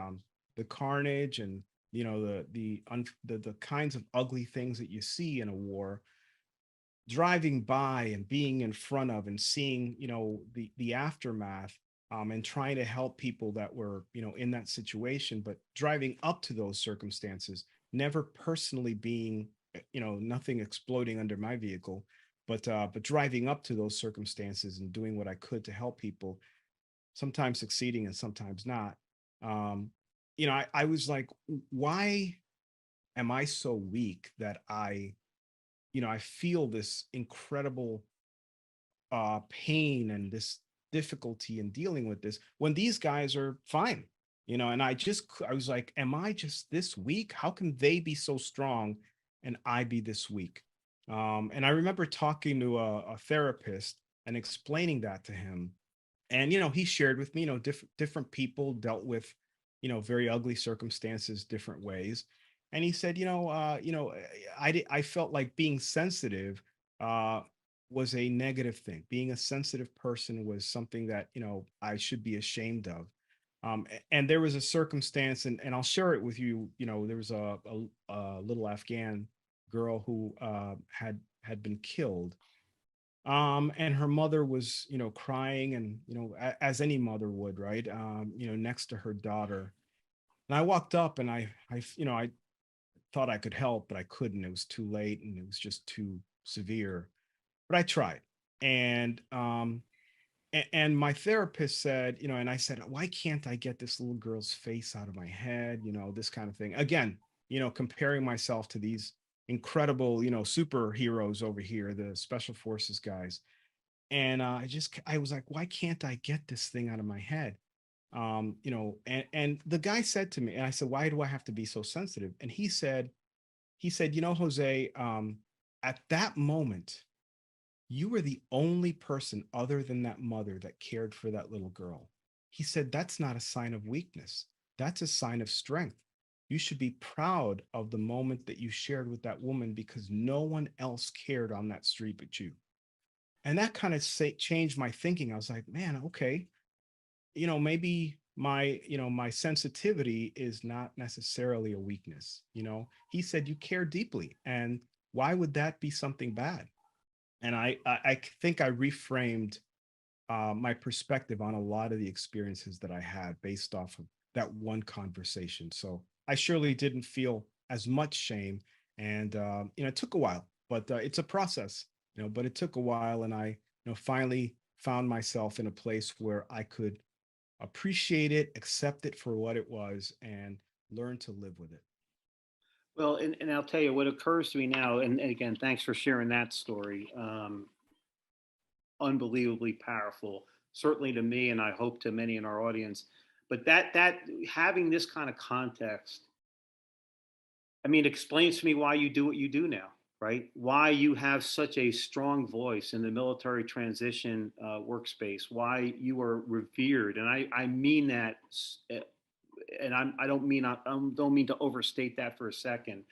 carnage and the kinds of ugly things that you see in a war, driving by and being in front of and seeing, the aftermath, and trying to help people that were, in that situation, but driving up to those circumstances, never personally being, nothing exploding under my vehicle, but driving up to those circumstances and doing what I could to help people, sometimes succeeding and sometimes not. um I was like, why am I so weak that I feel this incredible pain and this difficulty in dealing with this when these guys are fine, and I was like, am I just this weak? How can they be so strong and I be this weak? And I remember talking to a therapist and explaining that to him, and he shared with me, different people dealt with, very ugly circumstances different ways. And he said, I felt like being sensitive uh was a negative thing. Being a sensitive person was something that, I should be ashamed of. And there was a circumstance, and I'll share it with you. There was a little Afghan girl who had been killed, and her mother was, crying, and, as any mother would, right, next to her daughter. And I walked up, and I thought I could help, but I couldn't. It was too late, and it was just too severe. But I tried. And my therapist said, and I said, why can't I get this little girl's face out of my head? This kind of thing. Again, comparing myself to these incredible, superheroes over here, the special forces guys. And I was like, why can't I get this thing out of my head? And the guy said to me, and I said, why do I have to be so sensitive? And he said, Jose, at that moment, you were the only person other than that mother that cared for that little girl. He said, that's not a sign of weakness. That's a sign of strength. You should be proud of the moment that you shared with that woman, because no one else cared on that street but you. And that kind of changed my thinking. I was like, man, okay, maybe my sensitivity is not necessarily a weakness. He said, you care deeply, and why would that be something bad? And I think I reframed my perspective on a lot of the experiences that I had based off of that one conversation. So I surely didn't feel as much shame, and it took a while, but it's a process. But it took a while, and I finally found myself in a place where I could appreciate it, accept it for what it was, and learn to live with it. Well, and I'll tell you what occurs to me now, and again, thanks for sharing that story. Unbelievably powerful, certainly to me, and I hope to many in our audience. But that having this kind of context, I mean, explains to me why you do what you do now, right? Why you have such a strong voice in the military transition workspace, why you are revered. And I mean that and I don't mean to overstate that for a second,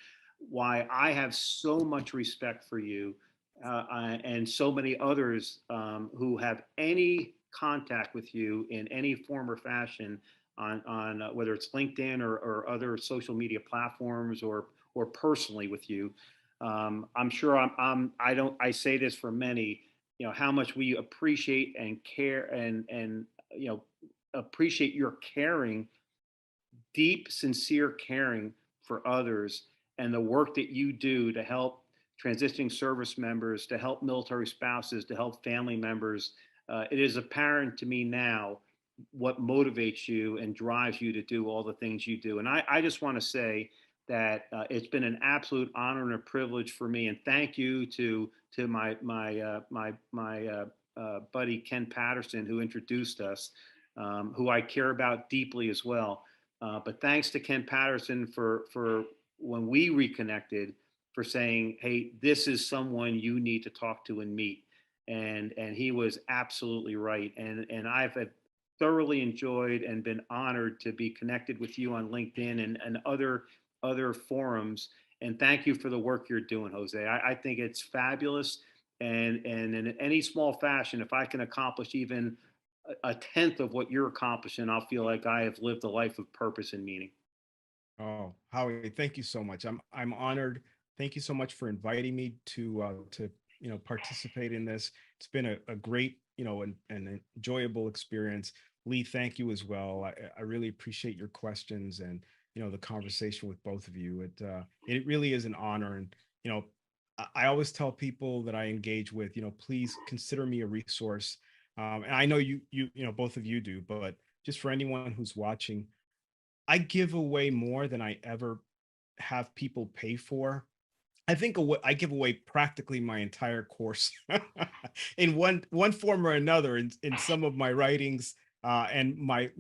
why I have so much respect for you and so many others who have any contact with you in any form or fashion on whether it's LinkedIn or other social media platforms or personally with you. I'm sure I say this for many, how much we appreciate and care and appreciate your caring, deep, sincere caring for others and the work that you do to help transitioning service members, to help military spouses, to help family members. It is apparent to me now what motivates you and drives you to do all the things you do. And I just want to say that it's been an absolute honor and a privilege for me. And thank you to my buddy Ken Patterson, who introduced us, who I care about deeply as well. But thanks to Ken Patterson for when we reconnected, for saying, hey, this is someone you need to talk to and meet. And he was absolutely right. And I've thoroughly enjoyed and been honored to be connected with you on LinkedIn and other forums. And thank you for the work you're doing, Jose. I think it's fabulous. And in any small fashion, if I can accomplish even a tenth of what you're accomplishing, I'll feel like I have lived a life of purpose and meaning. Oh, Howie, thank you so much. I'm honored. Thank you so much for inviting me to participate in this. It's been a great an enjoyable experience. Lee, thank you as well. I really appreciate your questions and the conversation with both of you. It really is an honor. And I always tell people that I engage with, please consider me a resource. And I know you both of you do, but just for anyone who's watching, I give away more than I ever have people pay for. I think I give away practically my entire course in one form or another in some of my writings and my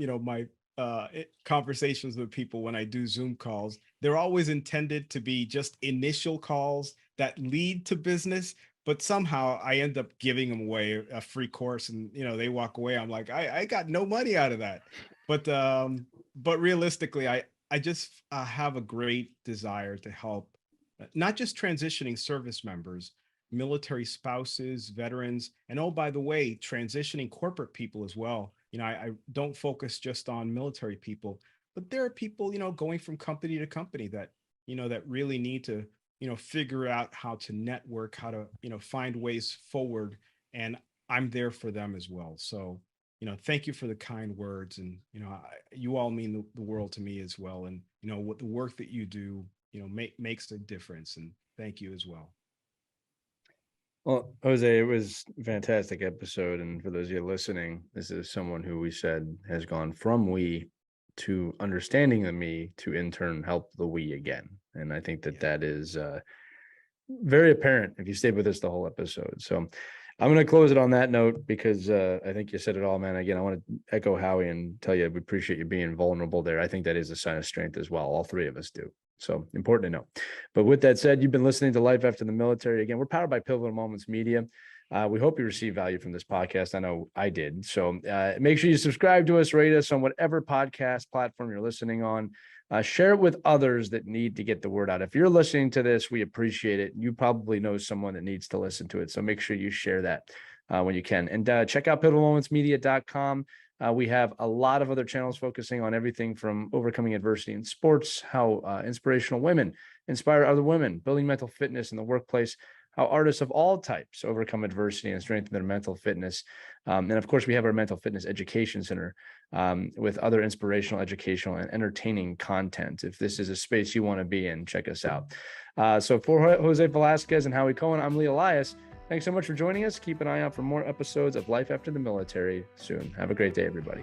conversations with people when I do Zoom calls. They're always intended to be just initial calls that lead to business, but somehow I end up giving them away a free course, and they walk away. I'm like, I got no money out of that. But realistically, I just have a great desire to help not just transitioning service members, military spouses, veterans, and oh, by the way, transitioning corporate people as well. I don't focus just on military people, but there are people, going from company to company that, that really need to, figure out how to network, how to, find ways forward. And I'm there for them as well. So, thank you for the kind words. And, you all mean the world to me as well. And, what the work that you do, makes a difference. And thank you as well. Well, Jose, it was a fantastic episode. And for those of you listening, this is someone who we said has gone from we to understanding the me to in turn help the we again. And I think that is very apparent if you stayed with us the whole episode. So I'm going to close it on that note because I think you said it all, man. Again, I want to echo Howie and tell you we appreciate you being vulnerable there. I think that is a sign of strength as well. All three of us do. So important to know. But with that said, you've been listening to Life After the Military. Again, we're powered by Pivotal Moments Media. We hope you receive value from this podcast. I know I did. So make sure you subscribe to us, rate us on whatever podcast platform you're listening on. Share it with others that need to get the word out. If you're listening to this, we appreciate it. You probably know someone that needs to listen to it. So make sure you share that when you can. And check out pivotalmomentsmedia.com. We have a lot of other channels focusing on everything from overcoming adversity in sports, how inspirational women inspire other women, building mental fitness in the workplace, how artists of all types overcome adversity and strengthen their mental fitness. And of course, we have our Mental Fitness Education Center with other inspirational, educational, and entertaining content. If this is a space you want to be in, check us out. So for Jose Velazquez and Howie Cohen, I'm Lee Elias. Thanks so much for joining us. Keep an eye out for more episodes of Life After the Military soon. Have a great day, everybody.